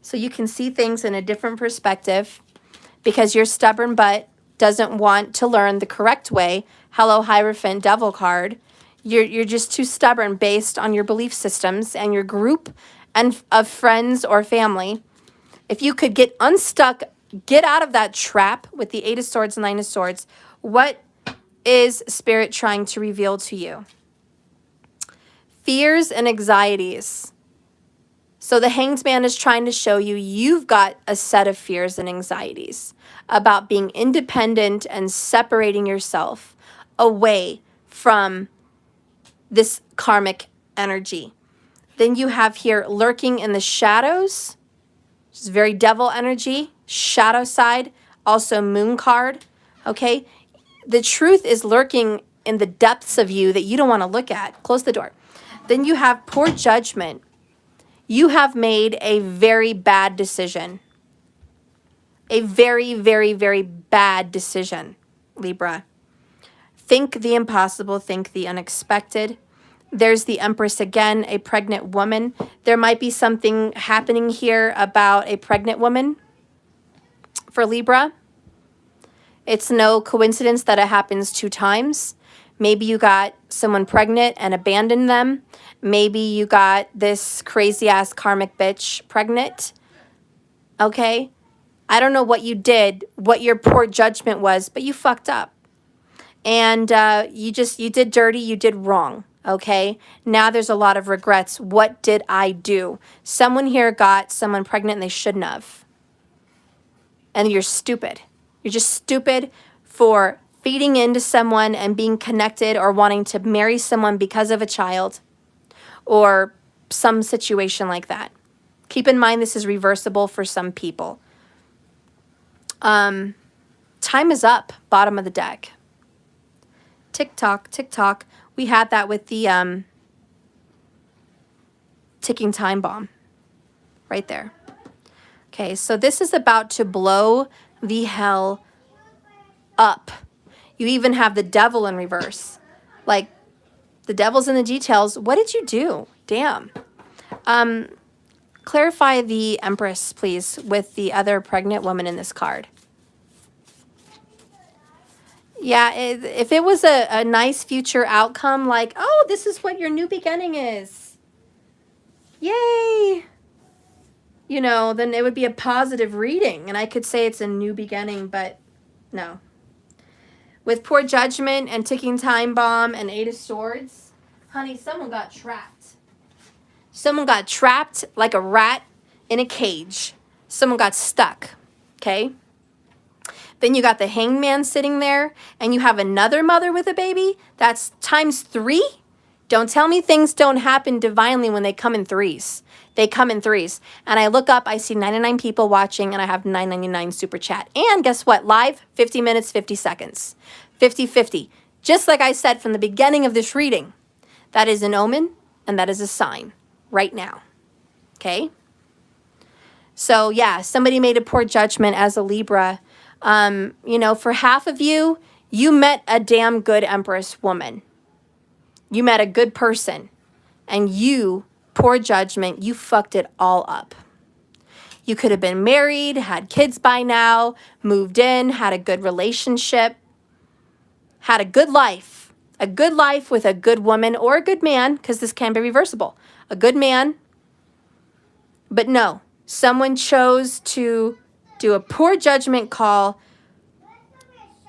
S1: so you can see things in a different perspective because your stubborn butt doesn't want to learn the correct way. Hello, Hierophant Devil card. You're just too stubborn based on your belief systems and your group and of friends or family. If you could get unstuck, get out of that trap with the 8 of Swords and 9 of Swords, what is Spirit trying to reveal to you? Fears and anxieties. So the Hanged Man is trying to show you you've got a set of fears and anxieties about being independent and separating yourself away from this karmic energy. Then you have here lurking in the shadows, which is very Devil energy, shadow side, also Moon card, okay? The truth is lurking in the depths of you that you don't want to look at. Close the door. Then you have poor judgment. You have made a very bad decision. A very, very, very bad decision, Libra. Think the impossible, think the unexpected. There's the Empress again, a pregnant woman. There might be something happening here about a pregnant woman for Libra. It's no coincidence that it happens 2 times. Maybe you got someone pregnant and abandoned them. Maybe you got this crazy-ass karmic bitch pregnant. Okay? I don't know what you did, what your poor judgment was, but you fucked up. And you did dirty, you did wrong. Okay? Now there's a lot of regrets. What did I do? Someone here got someone pregnant and they shouldn't have. And you're stupid. You're just stupid for feeding into someone and being connected or wanting to marry someone because of a child or some situation like that. Keep in mind this is reversible for some people. Time is up, bottom of the deck. Tick tock, tick tock. We had that with the ticking time bomb right there. Okay, so this is about to blow the hell up. You even have the devil in reverse. Like, the devil's in the details. What did you do? Damn. Clarify the Empress, please, with the other pregnant woman in this card. Yeah, if it was a nice future outcome, like, oh, this is what your new beginning is. Yay! You know, then it would be a positive reading, and I could say it's a new beginning, but no. With poor judgment and ticking time bomb and 8 of swords, honey, someone got trapped. Someone got trapped like a rat in a cage. Someone got stuck, okay? Then you got the hanged man sitting there, and you have another mother with a baby. That's times 3. Don't tell me things don't happen divinely when they come in threes. They come in threes. And I look up, I see 99 people watching, and I have 9.99 super chat. And guess what? Live, 50 minutes, 50 seconds. 50-50. Just like I said from the beginning of this reading, that is an omen, and that is a sign right now. Okay? So, yeah, somebody made a poor judgment as a Libra. You know, for half of you, you met a damn good Empress woman. You met a good person, and you, poor judgment, you fucked it all up. You could have been married, had kids by now, moved in, had a good relationship, had a good life with a good woman or a good man, because this can be reversible. A good man, but no, someone chose to do a poor judgment call,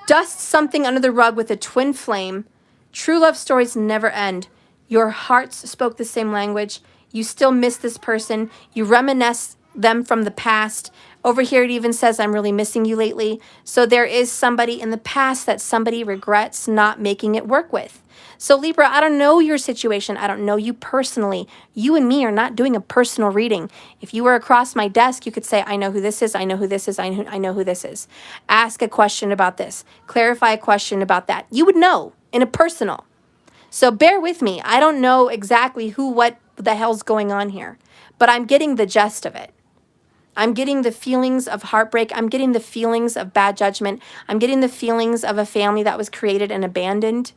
S1: dust something under the rug with a twin flame. True love stories never end. Your hearts spoke the same language. You still miss this person. You reminisce them from the past. Over here it even says, I'm really missing you lately. So there is somebody in the past that somebody regrets not making it work with. So Libra, I don't know your situation. I don't know you personally. You and me are not doing a personal reading. If you were across my desk, you could say, I know who this is. I know who this is. I know who this is. Ask a question about this. Clarify a question about that. You would know in a personal. So bear with me. I don't know exactly what the hell's going on here, but I'm getting the gist of it. I'm getting the feelings of heartbreak. I'm getting the feelings of bad judgment. I'm getting the feelings of a family that was created and abandoned.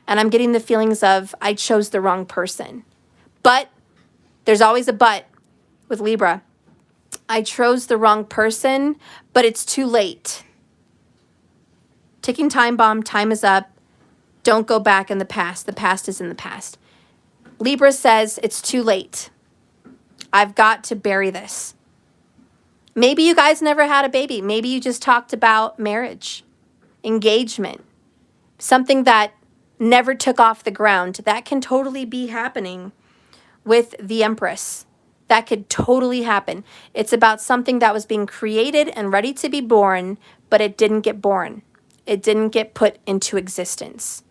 S1: And I'm getting the feelings of I chose the wrong person. But there's always a but with Libra. I chose the wrong person, but it's too late. Ticking time bomb, time is up. Don't go back in the past. The past is in the past. Libra says it's too late. I've got to bury this. Maybe you guys never had a baby. Maybe you just talked about marriage, engagement, something that never took off the ground. That can totally be happening with the Empress. That could totally happen. It's about something that was being created and ready to be born, but it didn't get born. It didn't get put into existence.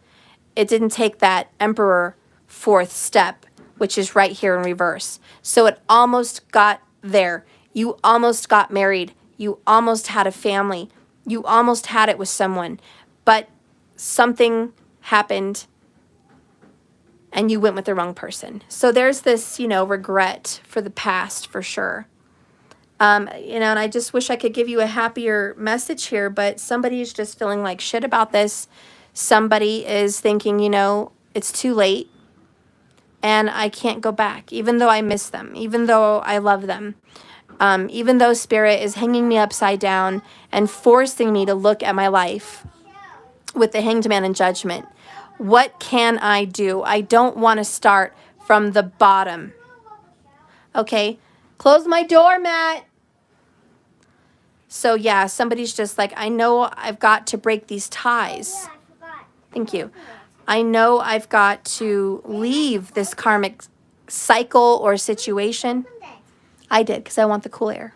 S1: It didn't take that Emperor 4th step, which is right here in reverse. So it almost got there. You almost got married. You almost had a family. You almost had it with someone. But something happened and you went with the wrong person. So there's this, you know, regret for the past for sure. You know, and I just wish I could give you a happier message here, but somebody's just feeling like shit about this. Somebody is thinking, you know, it's too late and I can't go back, even though I miss them, even though I love them. Even though Spirit is hanging me upside down and forcing me to look at my life with the Hanged Man in Judgment. What can I do? I don't want to start from the bottom. Okay, close my door, Matt. So yeah, somebody's just like, I know I've got to break these ties. Thank you. I know I've got to leave this karmic cycle or situation. I did, because I want the cool air.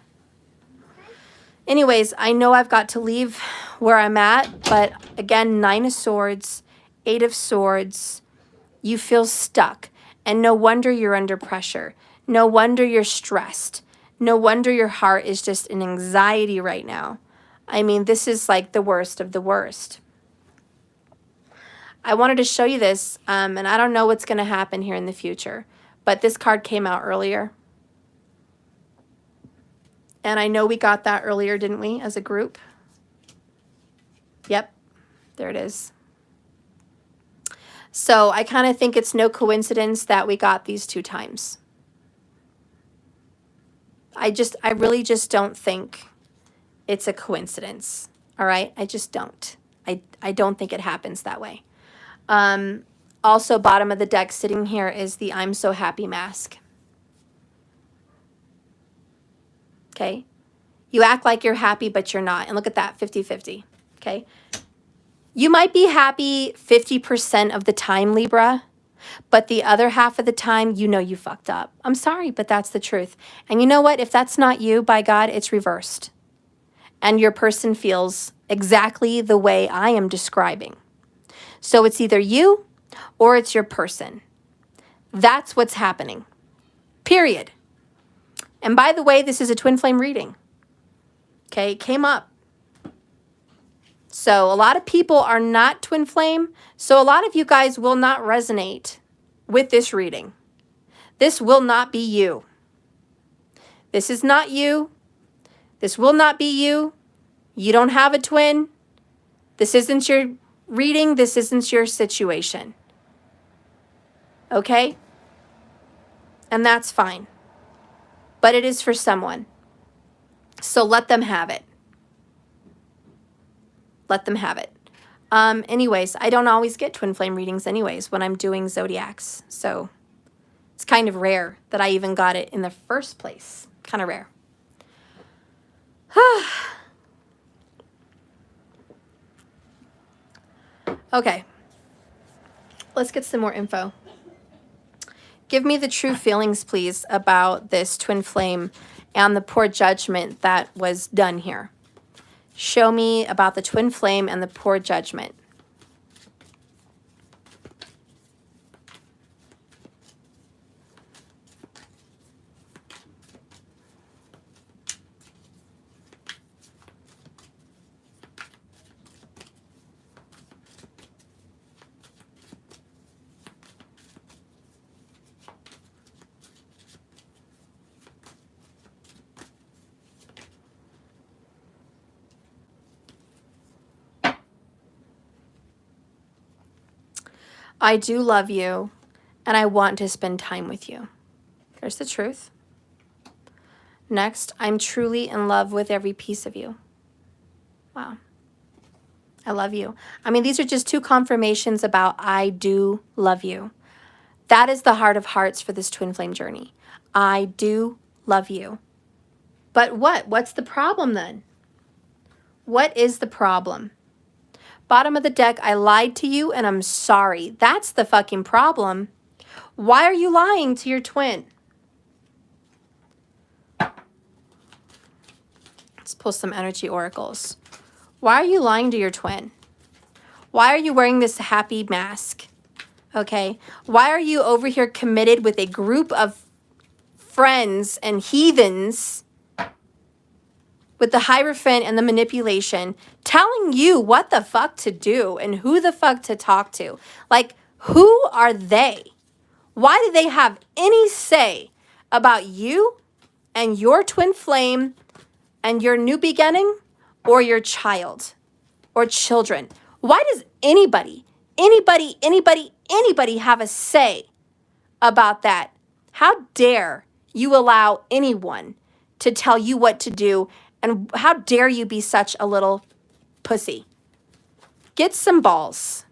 S1: Anyways, I know I've got to leave where I'm at, but again, 9 of Swords, 8 of Swords, you feel stuck. And no wonder you're under pressure. No wonder you're stressed. No wonder your heart is just in anxiety right now. I mean, this is like the worst of the worst. I wanted to show you this, and I don't know what's going to happen here in the future, but this card came out earlier. And I know we got that earlier, didn't we, as a group? Yep, there it is. So I kind of think it's no coincidence that we got these 2 times. I really just don't think it's a coincidence. All right, I just don't. I don't think it happens that way. Also, bottom of the deck sitting here is the I'm so happy mask. Okay, you act like you're happy, but you're not. And look at that, 50-50. Okay, you might be happy 50% of the time, Libra, but the other half of the time, you know you fucked up. I'm sorry, but that's the truth. And you know what? If that's not you, by God, it's reversed. And your person feels exactly the way I am describing. So it's either you or it's your person. That's what's happening. Period. And by the way, this is a twin flame reading. Okay, it came up. So a lot of people are not twin flame. So a lot of you guys will not resonate with this reading. This will not be you. This is not you. This will not be you. You don't have a twin. This isn't your reading. This isn't your situation. Okay? And that's fine. But it is for someone. So let them have it. Let them have it. Anyways, I don't always get twin flame readings anyways when I'm doing zodiacs. So it's kind of rare that I even got it in the first place. Kind of rare. Okay. Let's get some more info. Give me the true feelings, please, about this twin flame and the poor judgment that was done here. Show me about the twin flame and the poor judgment. I do love you, and I want to spend time with you. There's the truth. Next, I'm truly in love with every piece of you. Wow. I love you. I mean, these are just 2 confirmations about I do love you. That is the heart of hearts for this twin flame journey. I do love you. But what? What's the problem then? What is the problem? Bottom of the deck, I lied to you and I'm sorry. That's the fucking problem. Why are you lying to your twin? Let's pull some energy oracles. Why are you lying to your twin? Why are you wearing this happy mask? Okay. Why are you over here committed with a group of friends and heathens with the Hierophant and the manipulation, telling you what the fuck to do and who the fuck to talk to? Like, who are they? Why do they have any say about you and your twin flame and your new beginning or your child or children? Why does anybody have a say about that? How dare you allow anyone to tell you what to do? And how dare you be such a little pussy? Get some balls.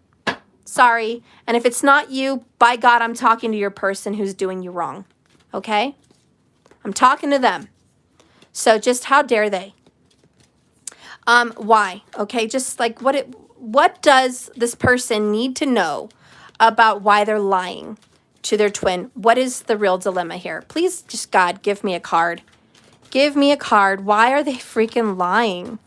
S1: Sorry. And if it's not you, by God, I'm talking to your person who's doing you wrong. Okay? I'm talking to them. So just how dare they? Why? Okay, just like what does this person need to know about why they're lying to their twin? What is the real dilemma here? Please, just God, give me a card. Give me a card. Why are they freaking lying?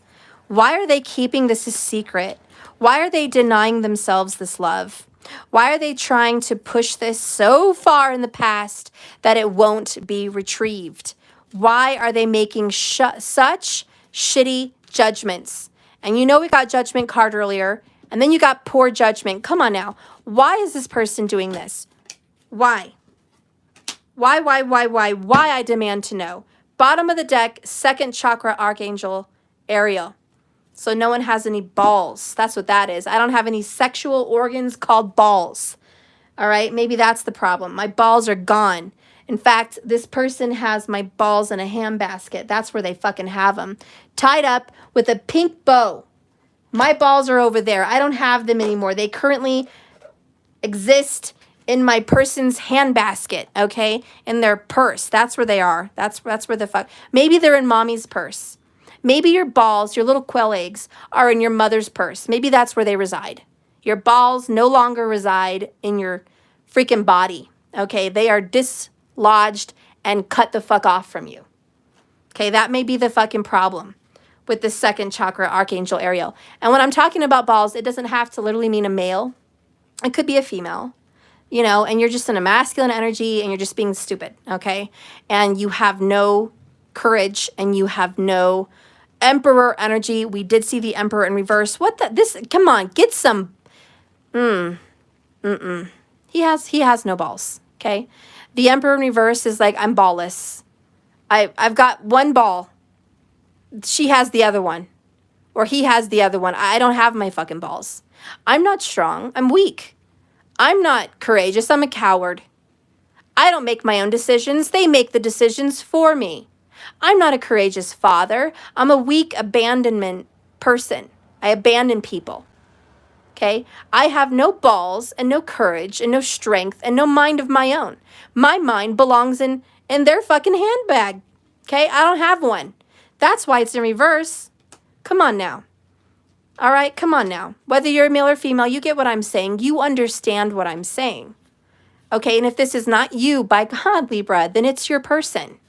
S1: Why are they keeping this a secret? Why are they denying themselves this love? Why are they trying to push this so far in the past that it won't be retrieved? Why are they making such shitty judgments? And you know we got judgment card earlier, And then you got poor judgment. Come on now. Why is this person doing this? Why? Why, I demand to know. Bottom of the deck, second chakra, Archangel Ariel. So no one has any balls. That's what that is. I don't have any sexual organs called balls. All right, maybe that's the problem. My balls are gone. In fact, this person has my balls in a handbasket. That's where they fucking have them. Tied up with a pink bow. My balls are over there. I don't have them anymore. They currently exist in my person's handbasket, okay? In their purse. That's where they are. That's where the fuck. Maybe they're in mommy's purse. Maybe your balls, your little quail eggs, are in your mother's purse. Maybe that's where they reside. Your balls no longer reside in your freaking body, okay? They are dislodged and cut the fuck off from you. Okay, that may be the fucking problem with the second chakra, Archangel Ariel. And when I'm talking about balls, it doesn't have to literally mean a male. It could be a female, you know, and you're just in a masculine energy and you're just being stupid, okay? And you have no courage and you have no Emperor energy. We did see the Emperor in reverse. What the, this, come on, get some, He has no balls, okay? The Emperor in reverse is like, I'm ballless. I've got one ball. She has the other one. Or he has the other one. I don't have my fucking balls. I'm not strong. I'm weak. I'm not courageous. I'm a coward. I don't make my own decisions. They make the decisions for me. I'm not a courageous father. I'm a weak abandonment person. I abandon people. Okay? I have no balls and no courage and no strength and no mind of my own. My mind belongs in their fucking handbag. Okay? I don't have one. That's why it's in reverse. Come on now. All right? Come on now. Whether you're male or female, you get what I'm saying. You understand what I'm saying. Okay? And if this is not you, by God, Libra, then it's your person.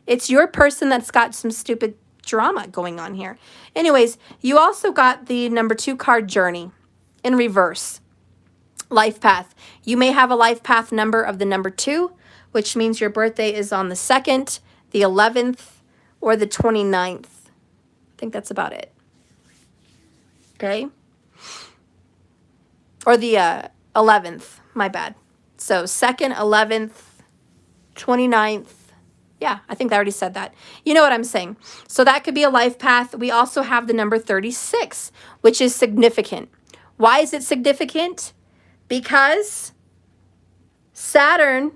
S1: It's your person that's got some stupid drama going on here. Anyways, you also got the number 2 card, Journey, in reverse. Life path. You may have a life path number of the number 2, which means your birthday is on the 2nd, the 11th, or the 29th. I think that's about it. Okay? Or the 11th. My bad. So 2nd, 11th, 29th. Yeah, I think I already said that. You know what I'm saying. So that could be a life path. We also have the number 36, which is significant. Why is it significant? Because Saturn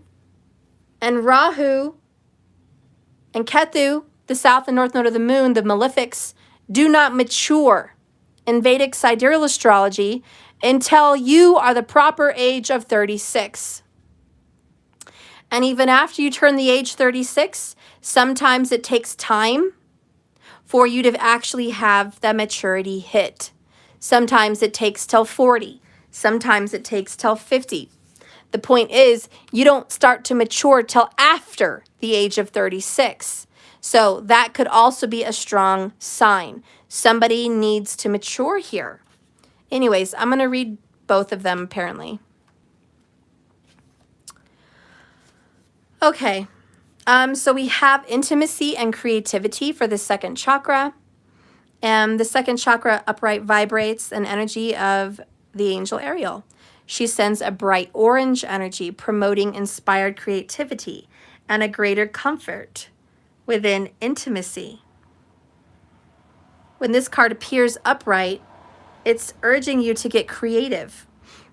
S1: and Rahu and Ketu, the south and north node of the moon, the malefics, do not mature in Vedic sidereal astrology until you are the proper age of 36. And even after you turn the age 36, sometimes it takes time for you to actually have that maturity hit. Sometimes it takes till 40. Sometimes it takes till 50. The point is, you don't start to mature till after the age of 36. So that could also be a strong sign. Somebody needs to mature here. Anyways, I'm going to read both of them apparently. Okay, so we have intimacy and creativity for the second chakra. And the second chakra upright vibrates an energy of the angel Ariel. She sends a bright orange energy promoting inspired creativity and a greater comfort within intimacy. When this card appears upright, it's urging you to get creative,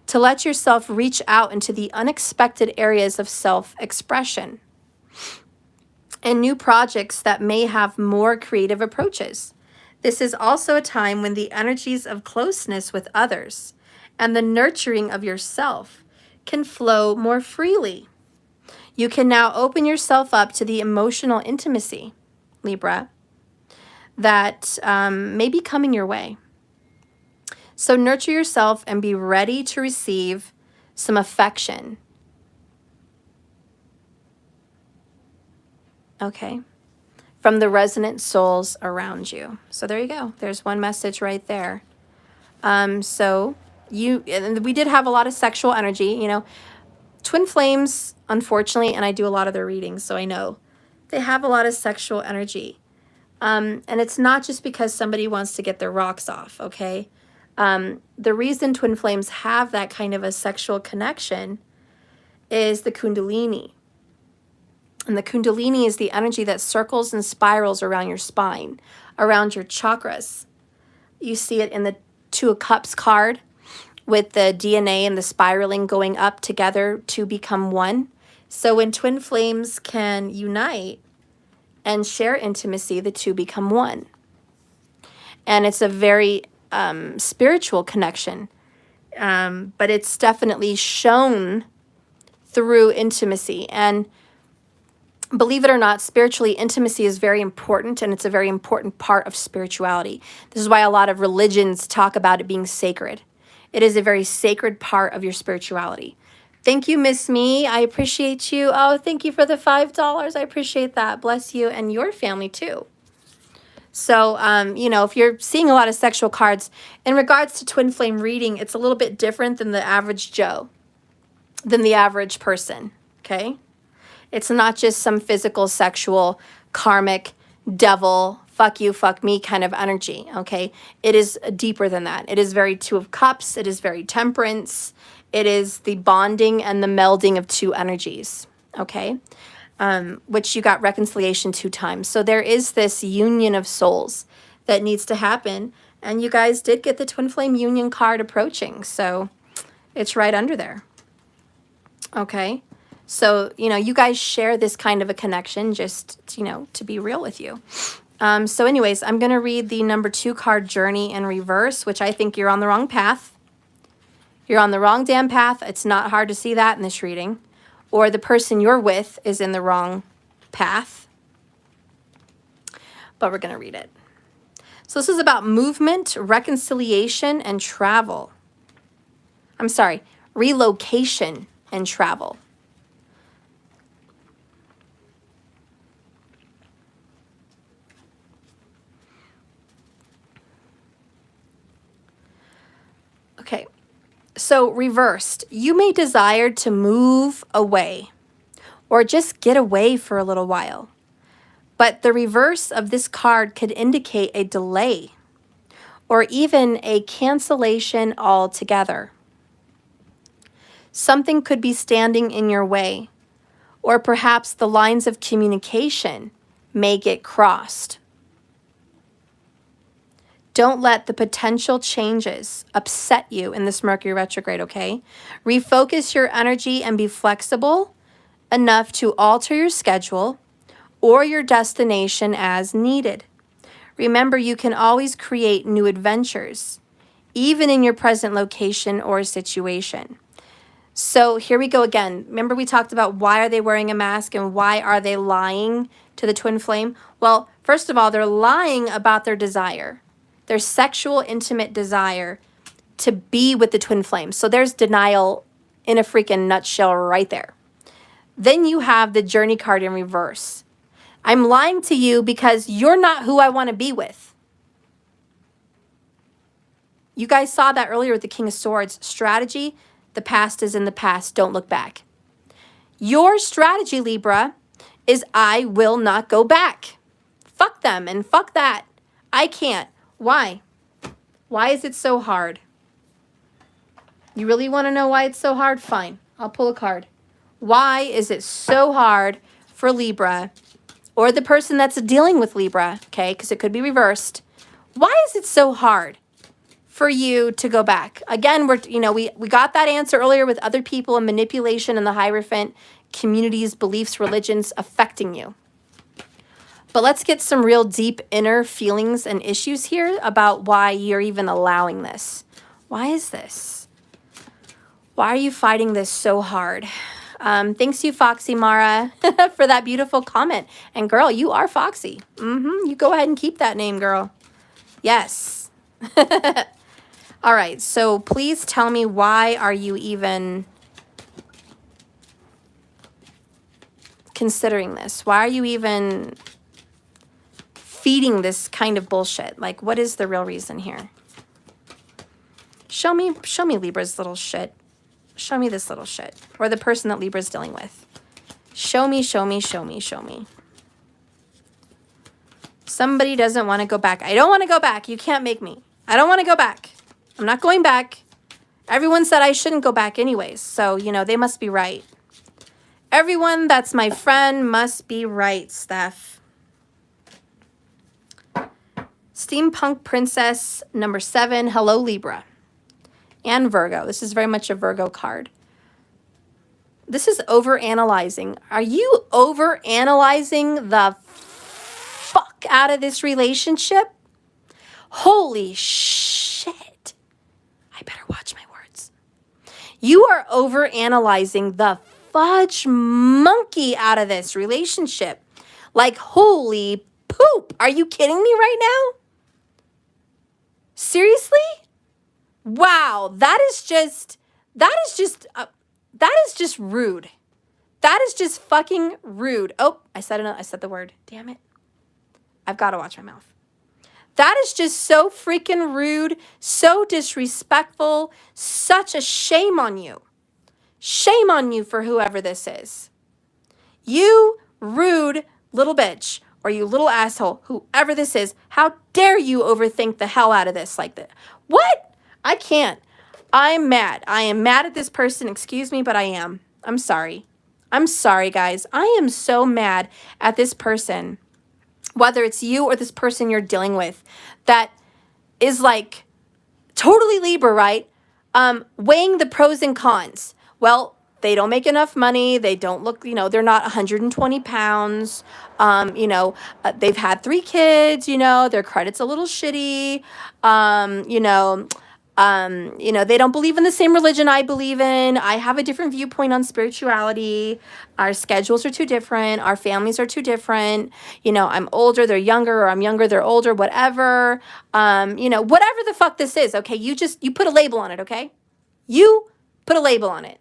S1: to let yourself reach out into the unexpected areas of self-expression and new projects that may have more creative approaches. This is also a time when the energies of closeness with others and the nurturing of yourself can flow more freely. You can now open yourself up to the emotional intimacy, Libra, that may be coming your way. So nurture yourself and be ready to receive some affection. Okay. From the resonant souls around you. So there you go. There's one message right there. And we did have a lot of sexual energy, you know. Twin flames, unfortunately, and I do a lot of their readings, so I know they have a lot of sexual energy. And it's not just because somebody wants to get their rocks off, okay? The reason twin flames have that kind of a sexual connection is the Kundalini. And the Kundalini is the energy that circles and spirals around your spine, around your chakras. You see it in the Two of Cups card with the DNA and the spiraling going up together to become one. So when twin flames can unite and share intimacy, the two become one. And it's a very spiritual connection, but it's definitely shown through intimacy. And believe it or not, spiritually, intimacy is very important, and it's a very important part of spirituality. This is why a lot of religions talk about it being sacred. It is a very sacred part of your spirituality. Thank you, Miss Me. I appreciate you. Oh, thank you for the $5. I appreciate that. Bless you and your family too. So, you know, if you're seeing a lot of sexual cards, in regards to twin flame reading, it's a little bit different than the average Joe, than the average person, okay? It's not just some physical, sexual, karmic, devil, fuck you, fuck me kind of energy, okay? It is deeper than that. It is very Two of Cups. It is very temperance. It is the bonding and the melding of two energies, okay? Which you got reconciliation 2 times. So there is this union of souls that needs to happen. And you guys did get the twin flame union card approaching. So it's right under there, okay? So, you know, you guys share this kind of a connection, just, you know, to be real with you. So anyways, I'm going to read the number 2 card, Journey in Reverse, which I think you're on the wrong path. You're on the wrong damn path. It's not hard to see that in this reading. Or the person you're with is in the wrong path. But we're going to read it. So this is about movement, reconciliation, and travel. I'm sorry, relocation and travel. Okay, so reversed, you may desire to move away or just get away for a little while. But the reverse of this card could indicate a delay or even a cancellation altogether. Something could be standing in your way, or perhaps the lines of communication may get crossed. Don't let the potential changes upset you in this Mercury retrograde, okay? Refocus your energy and be flexible enough to alter your schedule or your destination as needed. Remember, you can always create new adventures, even in your present location or situation. So here we go again. Remember we talked about why are they wearing a mask and why are they lying to the twin flame? Well, first of all, they're lying about their desire, their sexual, intimate desire to be with the twin flame. So there's denial in a freaking nutshell right there. Then you have the Journey card in reverse. I'm lying to you because you're not who I want to be with. You guys saw that earlier with the King of Swords strategy. The past is in the past. Don't look back. Your strategy, Libra, is I will not go back. Fuck them and fuck that. I can't. Why? Why is it so hard? You really want to know why it's so hard? Fine. I'll pull a card. Why is it so hard for Libra or the person that's dealing with Libra, okay, because it could be reversed. Why is it so hard for you to go back? Again, we got that answer earlier with other people and manipulation and the Hierophant, communities, beliefs, religions affecting you. But let's get some real deep inner feelings and issues here about why you're even allowing this. Why is this? Why are you fighting this so hard? Thanks you, Foxy Mara, for that beautiful comment. And girl, you are Foxy. You go ahead and keep that name, girl. Yes. All right, so please tell me, why are you even considering this? Why are you even feeding this kind of bullshit? Like, what is the real reason here? Show me Libra's little shit. Show me this little shit. Or the person that Libra's dealing with. Show me, show me, show me, show me. Somebody doesn't want to go back. I don't want to go back. You can't make me. I don't want to go back. I'm not going back. Everyone said I shouldn't go back anyways. So, you know, they must be right. Everyone that's my friend must be right, Steph. Steampunk Princess number 7. Hello, Libra. And Virgo. This is very much a Virgo card. This is overanalyzing. Are you overanalyzing the fuck out of this relationship? Holy shit. I better watch my words. You are overanalyzing the fudge monkey out of this relationship. Like, holy poop. Are you kidding me right now? Seriously? Wow, that is just rude. That is just fucking rude. Oh, I said the word. Damn it. I've got to watch my mouth. That is just so freaking rude, so disrespectful, such a shame on you. Shame on you for whoever this is. You rude little bitch, or you little asshole, whoever this is, how dare you overthink the hell out of this like that? What? I can't. I'm mad. I am mad at this person. Excuse me, but I am. I'm sorry. I'm sorry, guys. I am so mad at this person, whether it's you or this person you're dealing with, that is like totally Libra, right? Weighing the pros and cons. Well, they don't make enough money. They don't look, you know, they're not 120 pounds. They've had 3 kids, you know, their credit's a little shitty. They don't believe in the same religion I believe in. I have a different viewpoint on spirituality. Our schedules are too different. Our families are too different. You know, I'm older, they're younger, or I'm younger, they're older, whatever. Whatever the fuck this is, okay? You put a label on it, okay? You put a label on it.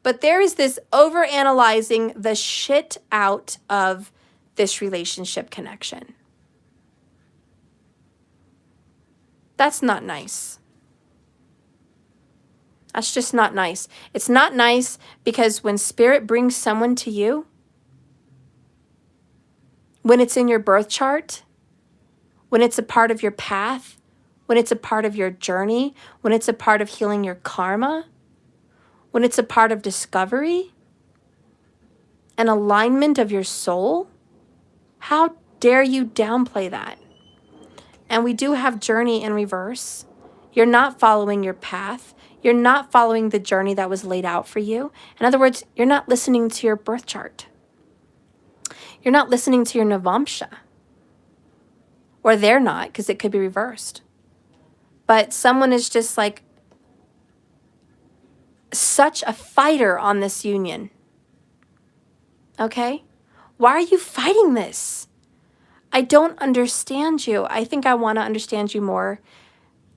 S1: But there is this overanalyzing the shit out of this relationship connection. That's not nice. That's just not nice. It's not nice because when spirit brings someone to you, when it's in your birth chart, when it's a part of your path, when it's a part of your journey, when it's a part of healing your karma, when it's a part of discovery, an alignment of your soul, how dare you downplay that? And we do have journey in reverse. You're not following your path. You're not following the journey that was laid out for you. In other words, you're not listening to your birth chart. You're not listening to your Navamsha. Or they're not, because it could be reversed. But someone is just like such a fighter on this union. Okay? Why are you fighting this? I don't understand you. I think I want to understand you more,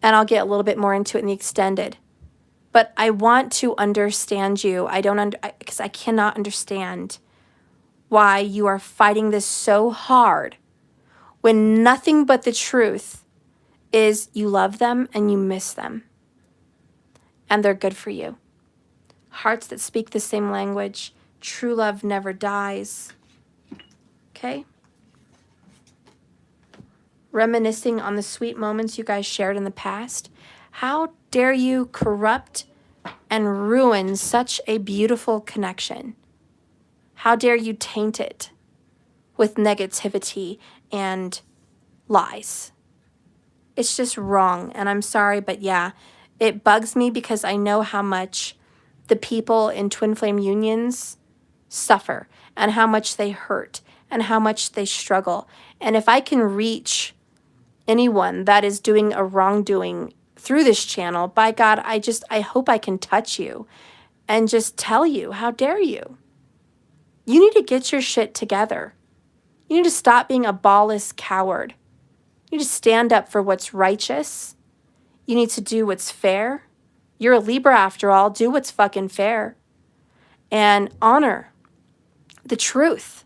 S1: and I'll get a little bit more into it in the extended. But I want to understand you. Because I cannot understand why you are fighting this so hard when nothing but the truth is you love them and you miss them. And they're good for you. Hearts that speak the same language. True love never dies. Okay? Reminiscing on the sweet moments you guys shared in the past. How dare you corrupt and ruin such a beautiful connection? How dare you taint it with negativity and lies? It's just wrong, and I'm sorry, but yeah, it bugs me because I know how much the people in twin flame unions suffer and how much they hurt and how much they struggle. And if I can reach anyone that is doing a wrongdoing through this channel, by God, I hope I can touch you and just tell you, how dare you? You need to get your shit together. You need to stop being a ballless coward. You need to stand up for what's righteous. You need to do what's fair. You're a Libra after all. Do what's fucking fair. And honor the truth.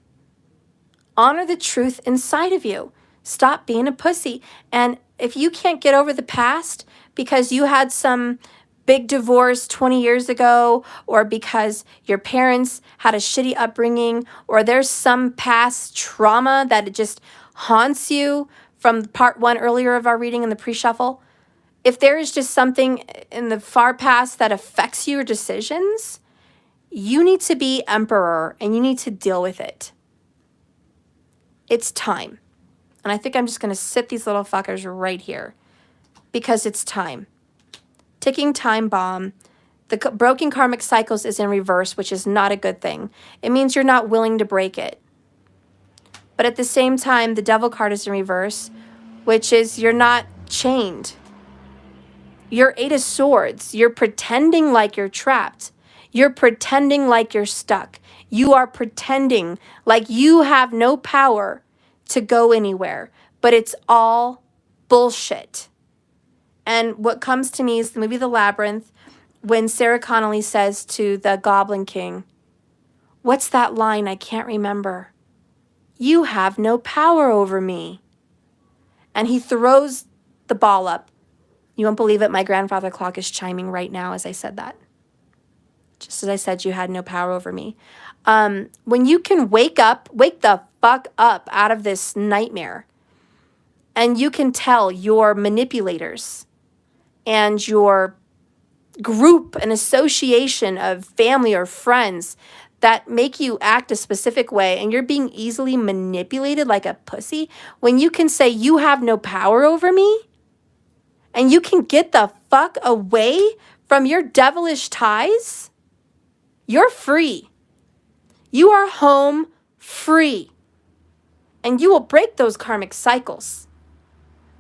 S1: Honor the truth inside of you. Stop being a pussy. And if you can't get over the past because you had some big divorce 20 years ago, or because your parents had a shitty upbringing, or there's some past trauma that it just haunts you from part 1 earlier of our reading in the pre-shuffle, If there is just something in the far past that affects your decisions, you need to be emperor and you need to deal with it. It's time. And I think I'm just going to sit these little fuckers right here because it's time. Ticking time bomb. The broken karmic cycles is in reverse, which is not a good thing. It means you're not willing to break it. But at the same time, the devil card is in reverse, which is you're not chained. You're 8 of Swords. You're pretending like you're trapped. You're pretending like you're stuck. You are pretending like you have no power to go anywhere. But it's all bullshit. And what comes to me is the movie The Labyrinth, when Sarah Connolly says to the Goblin King, what's that line? I can't remember. You have no power over me. And he throws the ball up. You won't believe it, my grandfather clock is chiming right now as I said that. Just as I said, you had no power over me. When you can wake the fuck up out of this nightmare, and you can tell your manipulators and your group and association of family or friends that make you act a specific way and you're being easily manipulated like a pussy, when you can say you have no power over me and you can get the fuck away from your devilish ties, you're free. You are home free. And you will break those karmic cycles.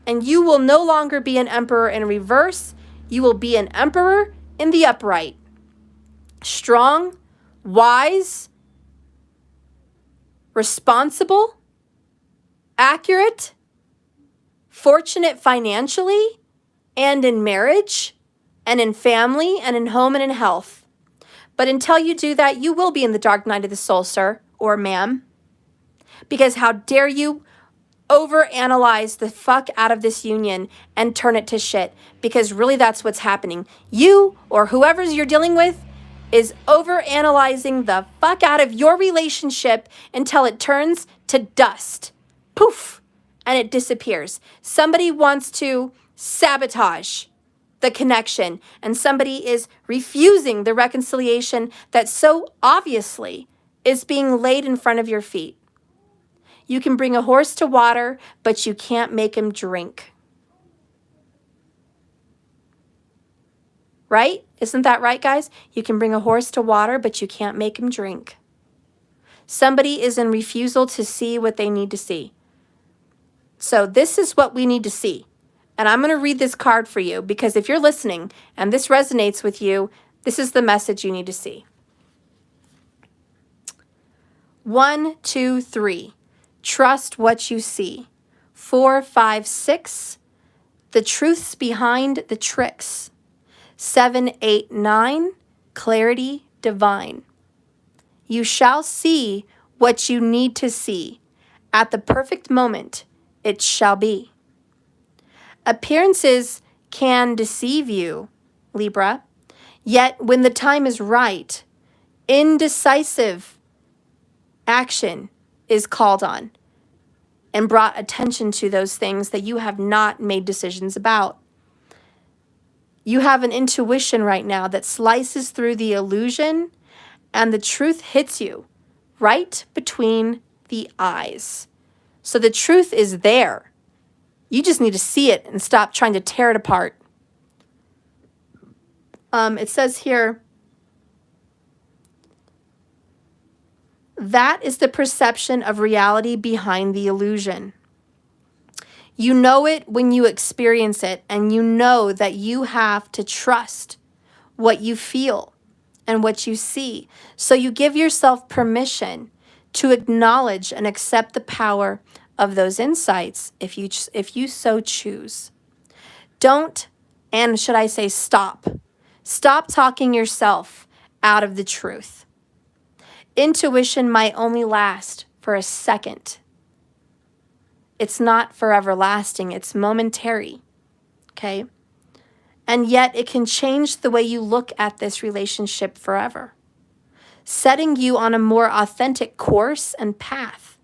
S1: And you will no longer be an emperor in reverse. You will be an emperor in the upright. Strong, wise, responsible, accurate, fortunate financially, and in marriage, and in family, and in home, and in health. But until you do that, you will be in the dark night of the soul, sir or ma'am. Because how dare you overanalyze the fuck out of this union and turn it to shit, because really that's what's happening. You or whoever you're dealing with is overanalyzing the fuck out of your relationship until it turns to dust. Poof, and it disappears. Somebody wants to sabotage the connection, and somebody is refusing the reconciliation that so obviously is being laid in front of your feet. You can bring a horse to water, but you can't make him drink. Right? Isn't that right, guys? You can bring a horse to water, but you can't make him drink. Somebody is in refusal to see what they need to see. So this is what we need to see. And I'm going to read this card for you, because if you're listening and this resonates with you, this is the message you need to see. 1, 2, 3. Trust what you see. 4, 5, 6. The truths behind the tricks. 7, 8, 9. Clarity divine. You shall see what you need to see. At the perfect moment, it shall be. Appearances can deceive you, Libra. Yet when the time is right, indecisive action is called on and brought attention to those things that you have not made decisions about. You have an intuition right now that slices through the illusion, and the truth hits you right between the eyes. So the truth is there. You just need to see it and stop trying to tear it apart. It says here, that is the perception of reality behind the illusion. You know it when you experience it, and you know that you have to trust what you feel and what you see. So you give yourself permission to acknowledge and accept the power of those insights if you so choose. Don't, and should I say stop. Stop talking yourself out of the truth. Intuition might only last for a second. It's not forever lasting. It's momentary, okay? And yet it can change the way you look at this relationship forever, setting you on a more authentic course and path,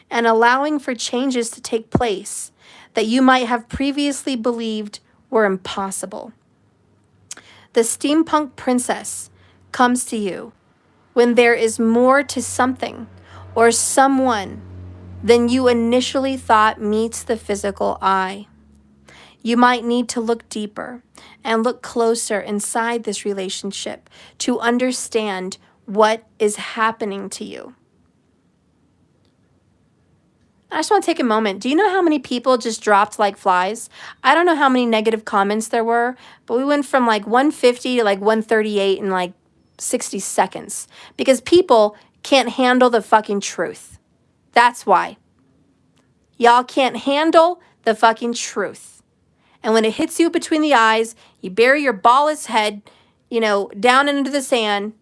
S1: and allowing for changes to take place that you might have previously believed were impossible. The steampunk princess comes to you when there is more to something or someone than you initially thought meets the physical eye. You might need to look deeper and look closer inside this relationship to understand what is happening to you. I just want to take a moment. Do you know how many people just dropped like flies? I don't know how many negative comments there were, but we went from like 150 to like 138 in like 60 seconds because people can't handle the fucking truth. That's why. Y'all can't handle the fucking truth. And when it hits you between the eyes, you bury your ballless head, down into the sand,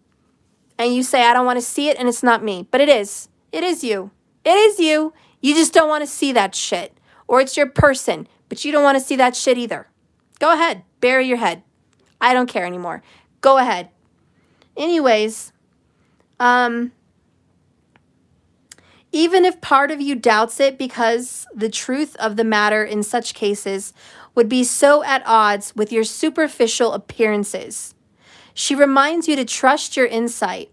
S1: and you say, I don't want to see it, and it's not me. But it is. It is you. It is you. You just don't want to see that shit. Or it's your person, but you don't want to see that shit either. Go ahead. Bury your head. I don't care anymore. Go ahead. Anyways, even if part of you doubts it because the truth of the matter in such cases would be so at odds with your superficial appearances, she reminds you to trust your insight,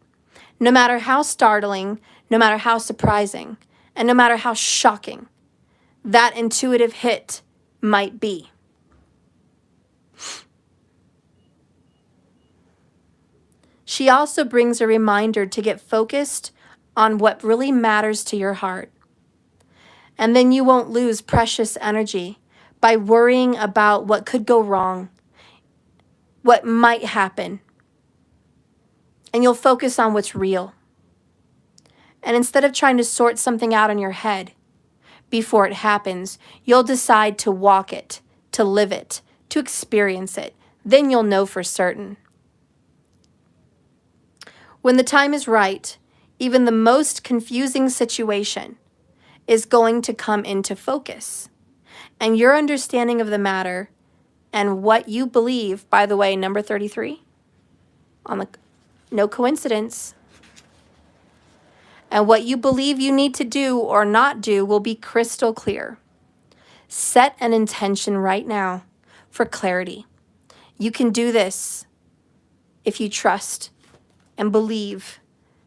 S1: no matter how startling, no matter how surprising, and no matter how shocking that intuitive hit might be. She also brings a reminder to get focused on what really matters to your heart. And then you won't lose precious energy by worrying about what could go wrong, what might happen. And you'll focus on what's real. And instead of trying to sort something out in your head before it happens, you'll decide to walk it, to live it, to experience it. Then you'll know for certain. When the time is right, even the most confusing situation is going to come into focus. And your understanding of the matter and what you believe, by the way, number 33, no coincidence, and what you believe you need to do or not do will be crystal clear. Set an intention right now for clarity. You can do this if you trust and believe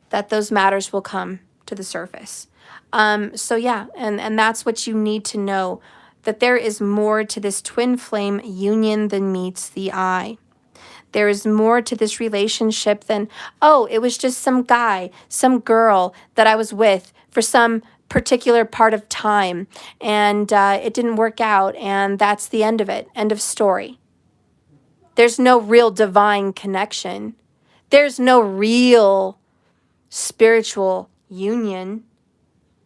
S1: that those matters will come to the surface. So yeah, and that's what you need to know, that there is more to this twin flame union than meets the eye. There is more to this relationship than, oh, it was just some guy, some girl that I was with for some particular part of time, and it didn't work out, and that's the end of it. End of story. There's no real divine connection. There's no real spiritual union.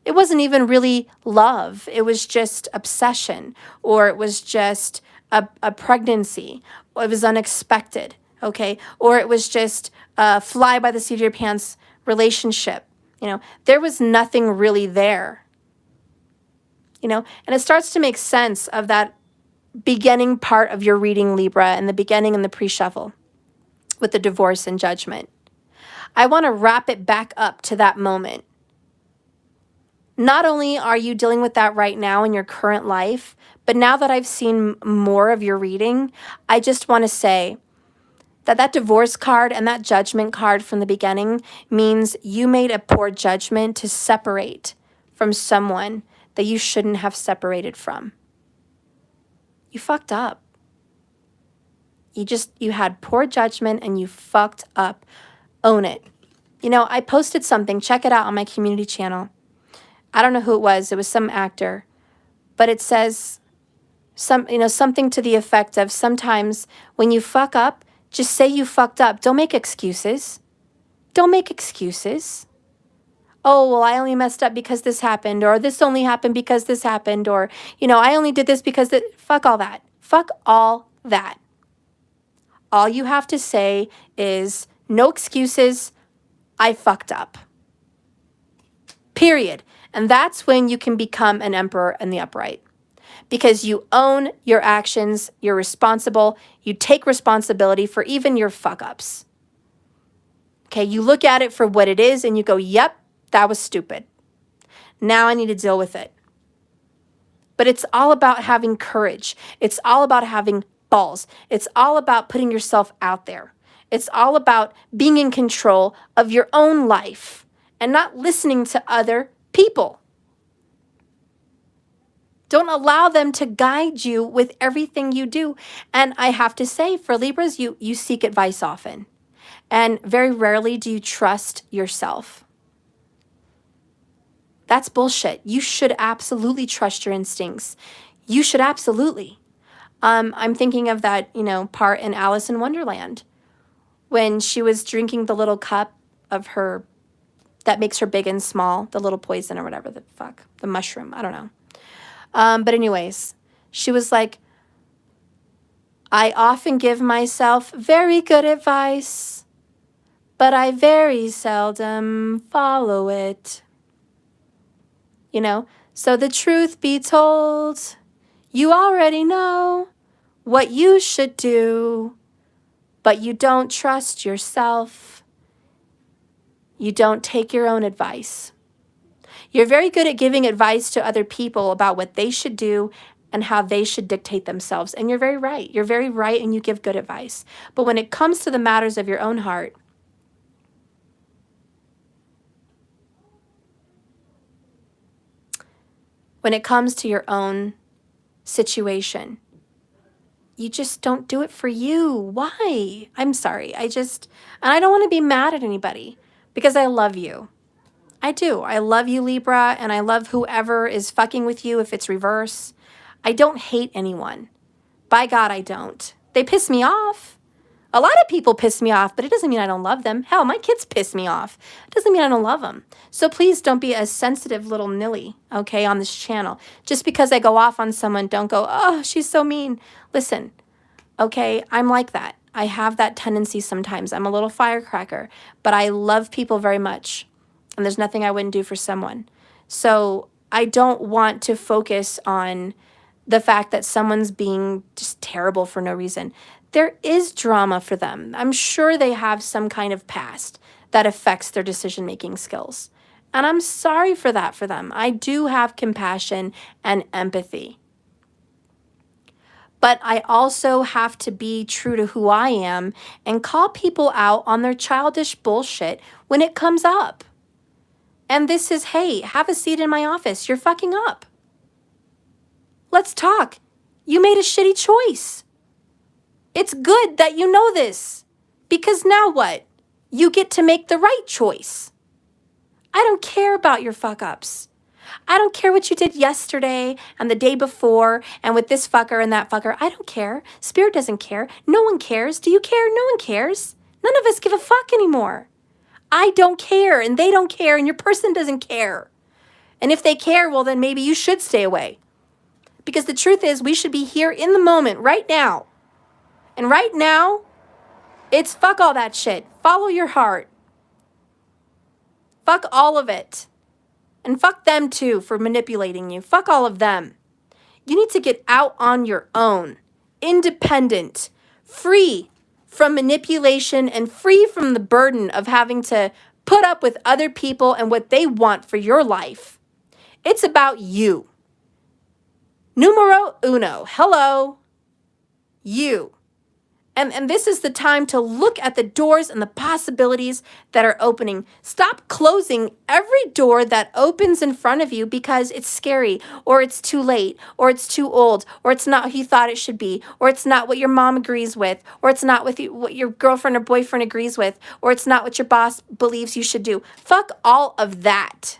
S1: It wasn't even really love. It was just obsession, or it was just a pregnancy, or it was unexpected, okay? Or it was just a fly by the seat of your pants relationship. There was nothing really there, and it starts to make sense of that beginning part of your reading, Libra, and the beginning and the pre-shuffle with the divorce and judgment. I want to wrap it back up to that moment. Not only are you dealing with that right now in your current life, but now that I've seen more of your reading, I just want to say that divorce card and that judgment card from the beginning means you made a poor judgment to separate from someone that you shouldn't have separated from. You fucked up. You had poor judgment and you fucked up. Own it. I posted something. Check it out on my community channel. I don't know who it was. It was some actor. But it says something to the effect of, sometimes when you fuck up, just say you fucked up. Don't make excuses. Don't make excuses. Oh, well, I only messed up because this happened, or this only happened because this happened, or, I only did this because fuck all that. Fuck all that. All you have to say is, no excuses, I fucked up. Period. And that's when you can become an emperor in the upright. Because you own your actions, you're responsible, you take responsibility for even your fuck-ups. Okay, you look at it for what it is and you go, yep, that was stupid. Now I need to deal with it. But it's all about having courage. It's all about having balls. It's all about putting yourself out there. It's all about being in control of your own life and not listening to other people. Don't allow them to guide you with everything you do. And I have to say, for Libras, you seek advice often. And very rarely do you trust yourself. That's bullshit. You should absolutely trust your instincts. You should absolutely. I'm thinking of that, part in Alice in Wonderland when she was drinking the little cup of her that makes her big and small, the little poison or whatever the fuck, the mushroom, I don't know. But anyways, she was like, I often give myself very good advice, but I very seldom follow it. So the truth be told, you already know what you should do, but you don't trust yourself. You don't take your own advice. You're very good at giving advice to other people about what they should do and how they should dictate themselves. And you're very right. You're very right, and you give good advice. But when it comes to the matters of your own heart, when it comes to your own situation, you just don't do it for you. Why? I'm sorry. And I don't want to be mad at anybody because I love you. I do. I love you, Libra, and I love whoever is fucking with you if it's reverse. I don't hate anyone. By God, I don't. They piss me off. A lot of people piss me off, but it doesn't mean I don't love them. Hell, my kids piss me off. It doesn't mean I don't love them. So please don't be a sensitive little nilly, okay, on this channel. Just because I go off on someone, don't go, oh, she's so mean. Listen, okay, I'm like that. I have that tendency sometimes. I'm a little firecracker, but I love people very much. And there's nothing I wouldn't do for someone. So I don't want to focus on the fact that someone's being just terrible for no reason. There is drama for them. I'm sure they have some kind of past that affects their decision-making skills. And I'm sorry for that for them. I do have compassion and empathy. But I also have to be true to who I am and call people out on their childish bullshit when it comes up. And this is, hey, have a seat in my office. You're fucking up. Let's talk. You made a shitty choice. It's good that you know this. Because now what? You get to make the right choice. I don't care about your fuck-ups. I don't care what you did yesterday and the day before and with this fucker and that fucker. I don't care. Spirit doesn't care. No one cares. Do you care? No one cares. None of us give a fuck anymore. I don't care, and they don't care, and your person doesn't care. And if they care, well, then maybe you should stay away. Because the truth is, we should be here in the moment, right now. And right now, it's fuck all that shit. Follow your heart. Fuck all of it. And fuck them too for manipulating you. Fuck all of them. You need to get out on your own. Independent. Free from manipulation and free from the burden of having to put up with other people and what they want for your life. It's about you. Numero uno. Hello. You. And this is the time to look at the doors and the possibilities that are opening. Stop closing every door that opens in front of you because it's scary, or it's too late, or it's too old, or it's not who you thought it should be, or it's not what your mom agrees with, or it's not with you, what your girlfriend or boyfriend agrees with, or it's not what your boss believes you should do. Fuck all of that.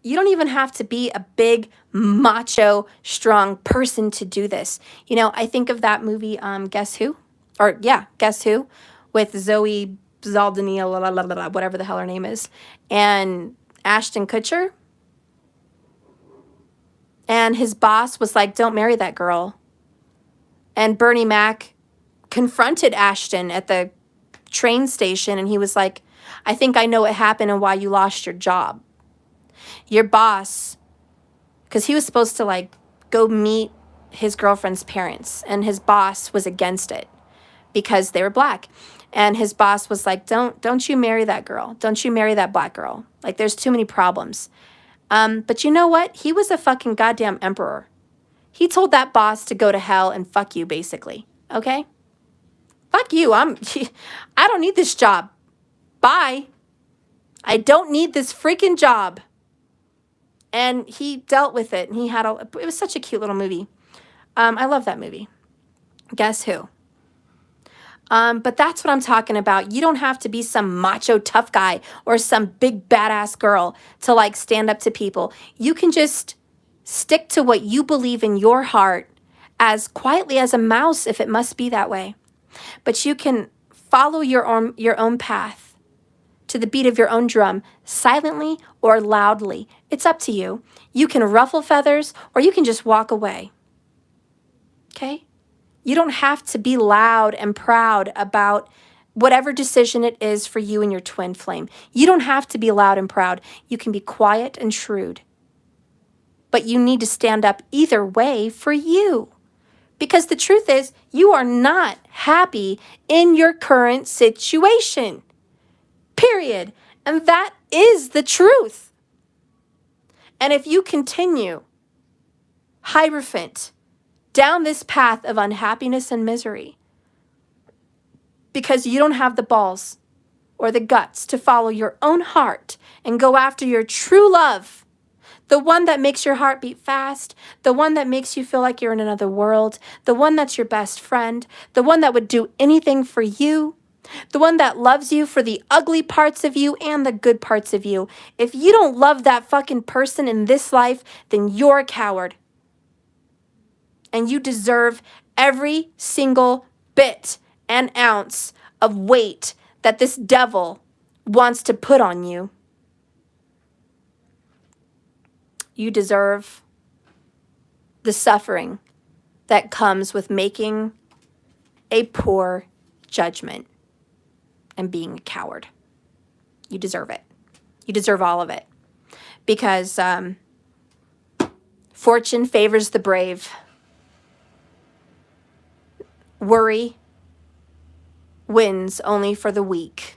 S1: You don't even have to be a big, macho, strong person to do this. I think of that movie, Guess Who? Guess Who? With Zoe Saldana, whatever the hell her name is, and Ashton Kutcher. And his boss was like, don't marry that girl. And Bernie Mac confronted Ashton at the train station, and he was like, I think I know what happened and why you lost your job. Your boss, because he was supposed to go meet his girlfriend's parents, and his boss was against it because they were black. And his boss was like, don't you marry that girl. Don't you marry that black girl. There's too many problems. But you know what? He was a fucking goddamn emperor. He told that boss to go to hell and fuck you, basically. Okay? Fuck you. I don't need this job. Bye. I don't need this freaking job. And he dealt with it. And it was such a cute little movie. I love that movie. Guess who? But that's what I'm talking about. You don't have to be some macho tough guy or some big badass girl to like stand up to people. You can just stick to what you believe in your heart as quietly as a mouse if it must be that way. But you can follow your own path to the beat of your own drum, silently or loudly. It's up to you. You can ruffle feathers or you can just walk away. Okay? You don't have to be loud and proud about whatever decision it is for you and your twin flame. You don't have to be loud and proud. You can be quiet and shrewd. But you need to stand up either way for you. Because the truth is, you are not happy in your current situation. Period. And that is the truth. And if you continue, Hierophant, down this path of unhappiness and misery, because you don't have the balls or the guts to follow your own heart and go after your true love, the one that makes your heart beat fast, the one that makes you feel like you're in another world, the one that's your best friend, the one that would do anything for you, the one that loves you for the ugly parts of you and the good parts of you. If you don't love that fucking person in this life, then you're a coward. And you deserve every single bit and ounce of weight that this devil wants to put on you. You deserve the suffering that comes with making a poor judgment and being a coward. You deserve it. You deserve all of it. Because fortune favors the brave. Worry wins only for the weak.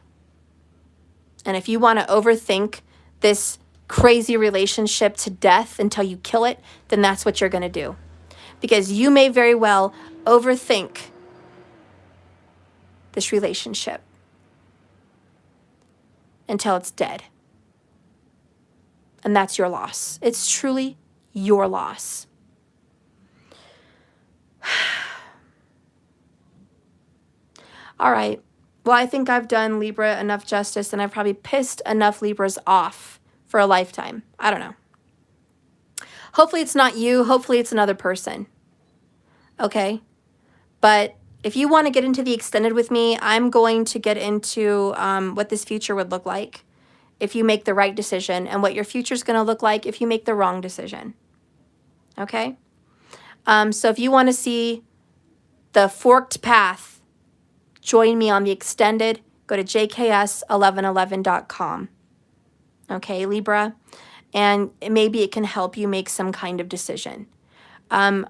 S1: And if you want to overthink this crazy relationship to death until you kill it, then that's what you're going to do. Because you may very well overthink this relationship until it's dead. And that's your loss. It's truly your loss. All right. Well, I think I've done Libra enough justice, and I've probably pissed enough Libras off for a lifetime. I don't know. Hopefully it's not you. Hopefully it's another person. Okay? But if you want to get into the extended with me, I'm going to get into what this future would look like if you make the right decision, and what your future is going to look like if you make the wrong decision. Okay? So if you want to see the forked path, join me on the extended. Go to jks1111.com. Okay, Libra? And maybe it can help you make some kind of decision. I'm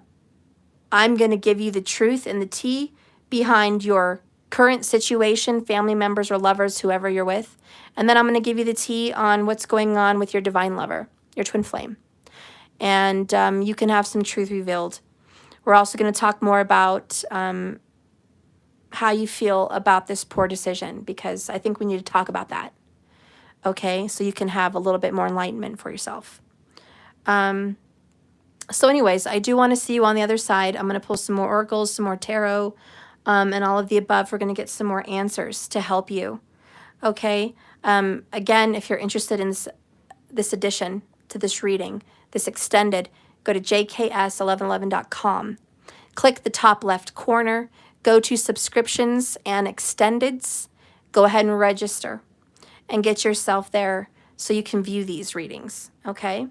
S1: going to give you the truth and the tea behind your current situation, family members or lovers, whoever you're with. And then I'm going to give you the tea on what's going on with your divine lover, your twin flame. And you can have some truth revealed. We're also going to talk more about how you feel about this poor decision, because I think we need to talk about that. Okay, so you can have a little bit more enlightenment for yourself. So anyways, I do want to see you on the other side. I'm going to pull some more oracles, some more tarot, and all of the above. We're going to get some more answers to help you. Okay, again, if you're interested in this addition to this reading, this extended, go to jks1111.com. Click the top left corner. Go to subscriptions and extendeds. Go ahead and register and get yourself there so you can view these readings, okay?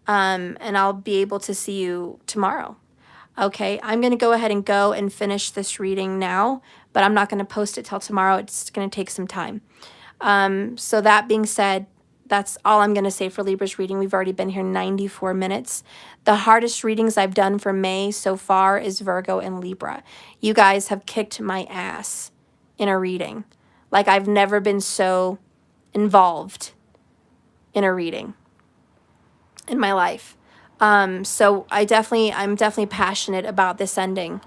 S1: And I'll be able to see you tomorrow, okay? I'm going to go ahead and finish this reading now, but I'm not going to post it till tomorrow. It's going to take some time. So that being said, that's all I'm going to say for Libra's reading. We've already been here 94 minutes. The hardest readings I've done for May so far is Virgo and Libra. You guys have kicked my ass in a reading. Like, I've never been so involved in a reading in my life. So I'm definitely passionate about this ending.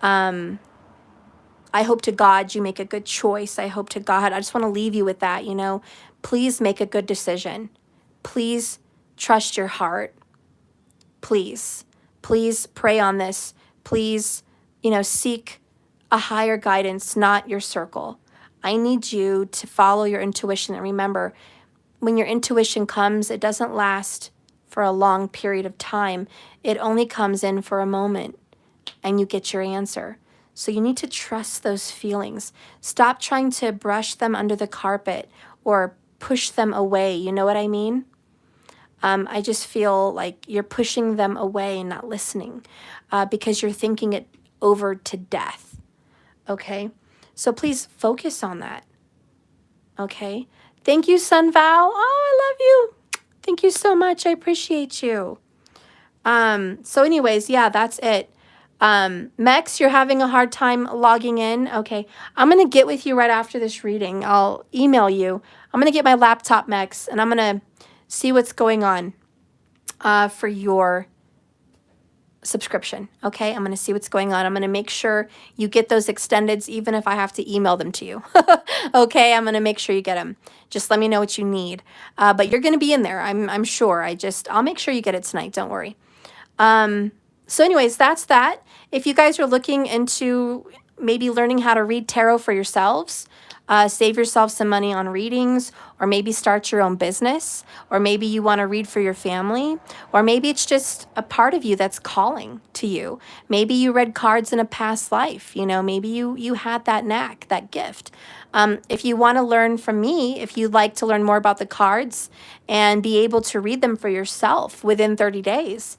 S1: I hope to God you make a good choice. I hope to God, I just want to leave you with that, please make a good decision. Please trust your heart. Please, please pray on this. Please, seek a higher guidance, not your circle. I need you to follow your intuition. And remember, when your intuition comes, it doesn't last for a long period of time. It only comes in for a moment and you get your answer. So you need to trust those feelings. Stop trying to brush them under the carpet or push them away. You know what I mean? I just feel like you're pushing them away and not listening because you're thinking it over to death. Okay? So please focus on that. Okay? Thank you, Sun Val. Oh, I love you. Thank you so much. I appreciate you. So anyways, yeah, that's it. Mex, you're having a hard time logging in. Okay. I'm going to get with you right after this reading. I'll email you. I'm going to get my laptop, Mex, and I'm going to see what's going on for your subscription. Okay. I'm going to see what's going on. I'm going to make sure you get those extendeds, even if I have to email them to you. Okay. I'm going to make sure you get them. Just let me know what you need. But you're going to be in there. I'm sure. I'll make sure you get it tonight. Don't worry. So anyways, that's that. If you guys are looking into maybe learning how to read tarot for yourselves, save yourself some money on readings, or maybe start your own business, or maybe you want to read for your family, or maybe it's just a part of you that's calling to you. Maybe you read cards in a past life, maybe you had that knack, that gift. If you want to learn from me, if you'd like to learn more about the cards and be able to read them for yourself within 30 days,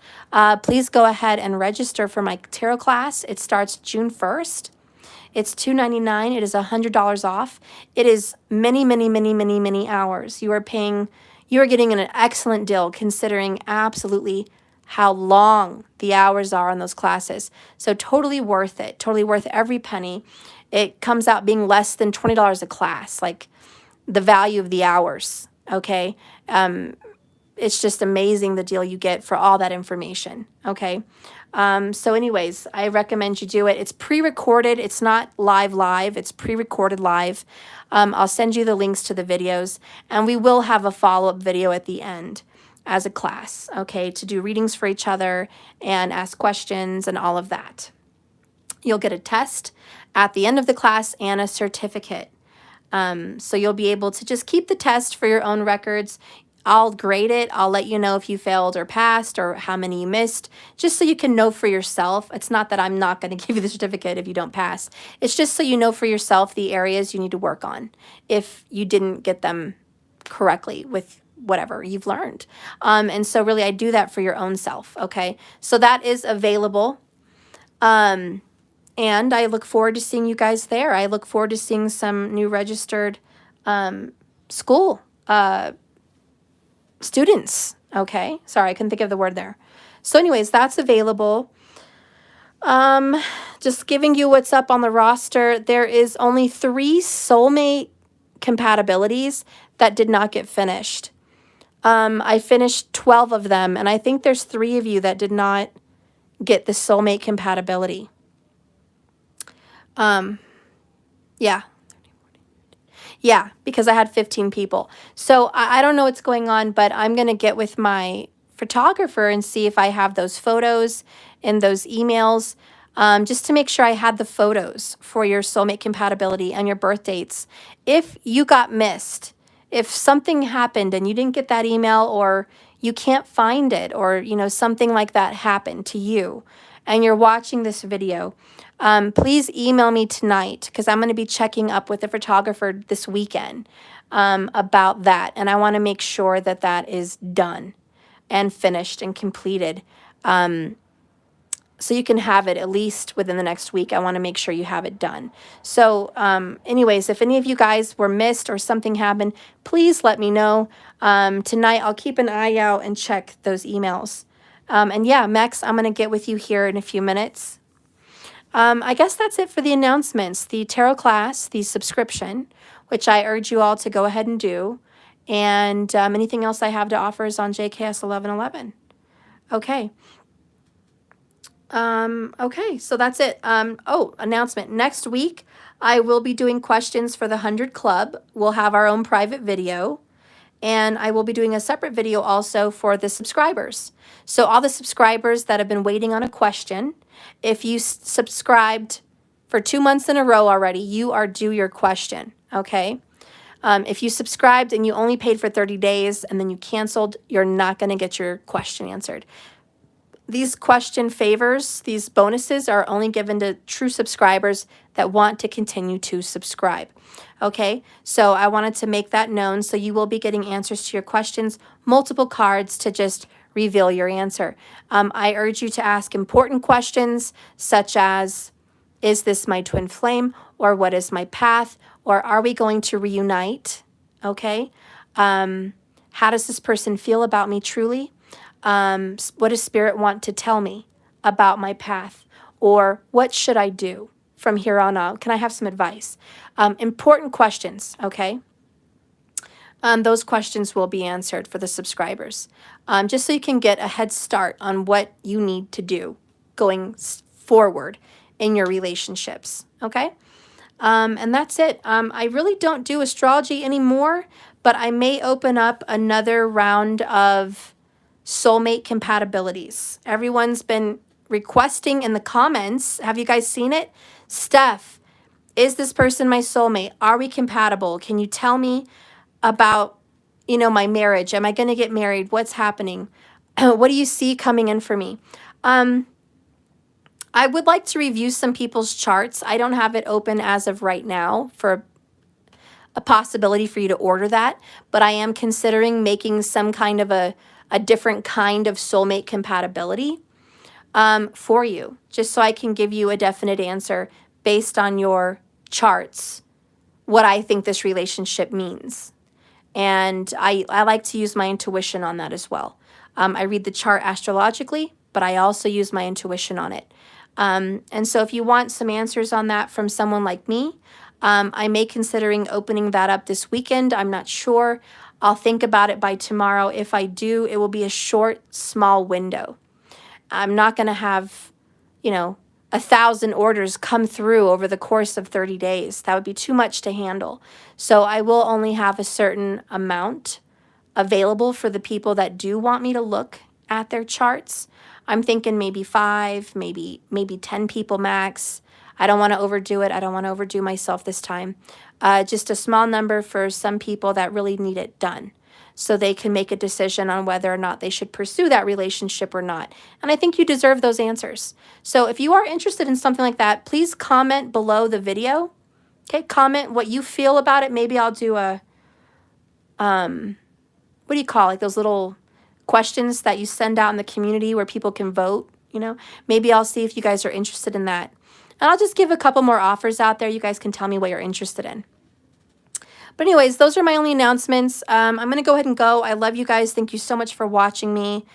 S1: please go ahead and register for my tarot class. It starts June 1st. It's $299. It is $100 off. It is many, many, many, many, many hours. You are getting an excellent deal considering absolutely how long the hours are on those classes. So totally worth it. Totally worth every penny. It comes out being less than $20 a class, like the value of the hours. Okay. It's just amazing the deal you get for all that information. Okay. So anyways, I recommend you do it. It's pre-recorded. It's not live. It's pre-recorded live. I'll send you the links to the videos, and we will have a follow-up video at the end as a class, okay, to do readings for each other and ask questions and all of that. You'll get a test at the end of the class and a certificate. So you'll be able to just keep the test for your own records. I'll grade it. I'll let you know if you failed or passed or how many you missed, just so you can know for yourself. It's not that I'm not going to give you the certificate if you don't pass. It's just so you know for yourself the areas you need to work on if you didn't get them correctly with whatever you've learned. And so really I do that for your own self. Okay. So that is available. And I look forward to seeing you guys there. I look forward to seeing some new registered school students. Okay. Sorry, I couldn't think of the word there. So anyways, that's available. Just giving you what's up on the roster. There is only 3 soulmate compatibilities that did not get finished. I finished 12 of them, and I think there's 3 of you that did not get the soulmate compatibility. Yeah. Yeah, because I had 15 people. So I don't know what's going on, but I'm going to get with my photographer and see if I have those photos and those emails, just to make sure I had the photos for your soulmate compatibility and your birth dates. If you got missed, if something happened and you didn't get that email, or you can't find it, or something like that happened to you and you're watching this video, please email me tonight, because I'm going to be checking up with the photographer this weekend about that. And I want to make sure that that is done and finished and completed. So you can have it at least within the next week. I want to make sure you have it done. So anyways, if any of you guys were missed or something happened, please let me know. Tonight, I'll keep an eye out and check those emails. And yeah, Max, I'm going to get with you here in a few minutes. I guess that's it for the announcements. The tarot class, the subscription, which I urge you all to go ahead and do. And anything else I have to offer is on JKS 1111. Okay. Okay, so that's it. Oh, announcement. Next week, I will be doing questions for the 100 Club. We'll have our own private video. And I will be doing a separate video also for the subscribers. So all the subscribers that have been waiting on a question, if you subscribed for 2 months in a row already, you are due your question, okay? If you subscribed and you only paid for 30 days and then you canceled, you're not going to get your question answered. These question favors, these bonuses are only given to true subscribers that want to continue to subscribe. Okay, so I wanted to make that known. So you will be getting answers to your questions, multiple cards to just reveal your answer. I urge you to ask important questions such as, is this my twin flame? Or what is my path? Or are we going to reunite? Okay, how does this person feel about me truly? What does Spirit want to tell me about my path? Or what should I do from here on out? Can I have some advice? Important questions, okay? Those questions will be answered for the subscribers, just so you can get a head start on what you need to do going forward in your relationships, okay? And that's it. I really don't do astrology anymore, but I may open up another round of soulmate compatibilities. Everyone's been requesting in the comments. Have you guys seen it? Steph, is this person my soulmate? Are we compatible? Can you tell me about, my marriage? Am I going to get married? What's happening? What do you see coming in for me? I would like to review some people's charts. I don't have it open as of right now for a possibility for you to order that, but I am considering making some kind of a different kind of soulmate compatibility for you, just so I can give you a definite answer based on your charts, what I think this relationship means. And I like to use my intuition on that as well. I read the chart astrologically, but I also use my intuition on it. And so if you want some answers on that from someone like me, I may considering opening that up this weekend. I'm not sure. I'll think about it by tomorrow. If I do, it will be a short, small window. I'm not going to have, 1,000 orders come through over the course of 30 days. That would be too much to handle. So I will only have a certain amount available for the people that do want me to look at their charts. I'm thinking maybe 5, maybe 10 people max. I don't want to overdo it. I don't want to overdo myself this time. Just a small number for some people that really need it done, so they can make a decision on whether or not they should pursue that relationship or not. And I think you deserve those answers. So if you are interested in something like that, please comment below the video. Okay, comment what you feel about it. Maybe I'll do a, what do you call it? Those little questions that you send out in the community where people can vote, Maybe I'll see if you guys are interested in that. And I'll just give a couple more offers out there. You guys can tell me what you're interested in. But anyways, those are my only announcements. I'm going to go ahead and go. I love you guys. Thank you so much for watching me.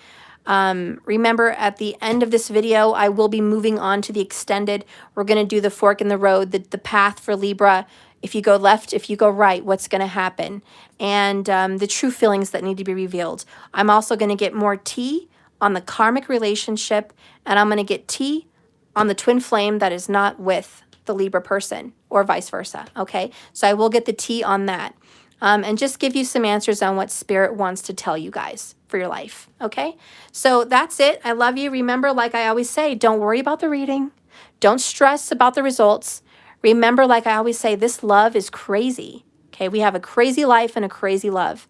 S1: Remember, at the end of this video, I will be moving on to the extended. We're going to do the fork in the road, the path for Libra. If you go left, if you go right, what's going to happen? And the true feelings that need to be revealed. I'm also going to get more tea on the karmic relationship, and I'm going to get tea on the twin flame that is not with the Libra person, or vice versa, okay? So I will get the tea on that, and just give you some answers on what Spirit wants to tell you guys for your life, okay? So that's it. I love you. Remember, like I always say, don't worry about the reading. Don't stress about the results. Remember, like I always say, this love is crazy, okay? We have a crazy life and a crazy love.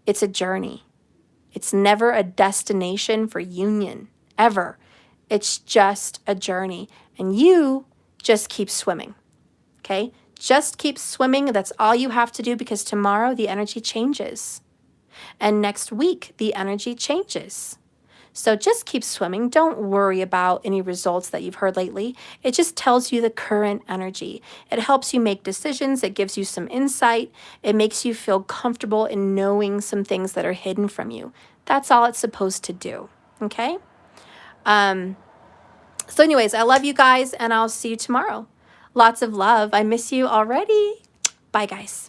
S1: It's a journey. It's never a destination for union, ever. It's just a journey, and you just keep swimming, okay? Just keep swimming. That's all you have to do, because tomorrow the energy changes, and next week the energy changes. So just keep swimming. Don't worry about any results that you've heard lately. It just tells you the current energy. It helps you make decisions. It gives you some insight. It makes you feel comfortable in knowing some things that are hidden from you. That's all it's supposed to do, okay? So anyways, I love you guys, and I'll see you tomorrow. Lots of love. I miss you already. Bye, guys.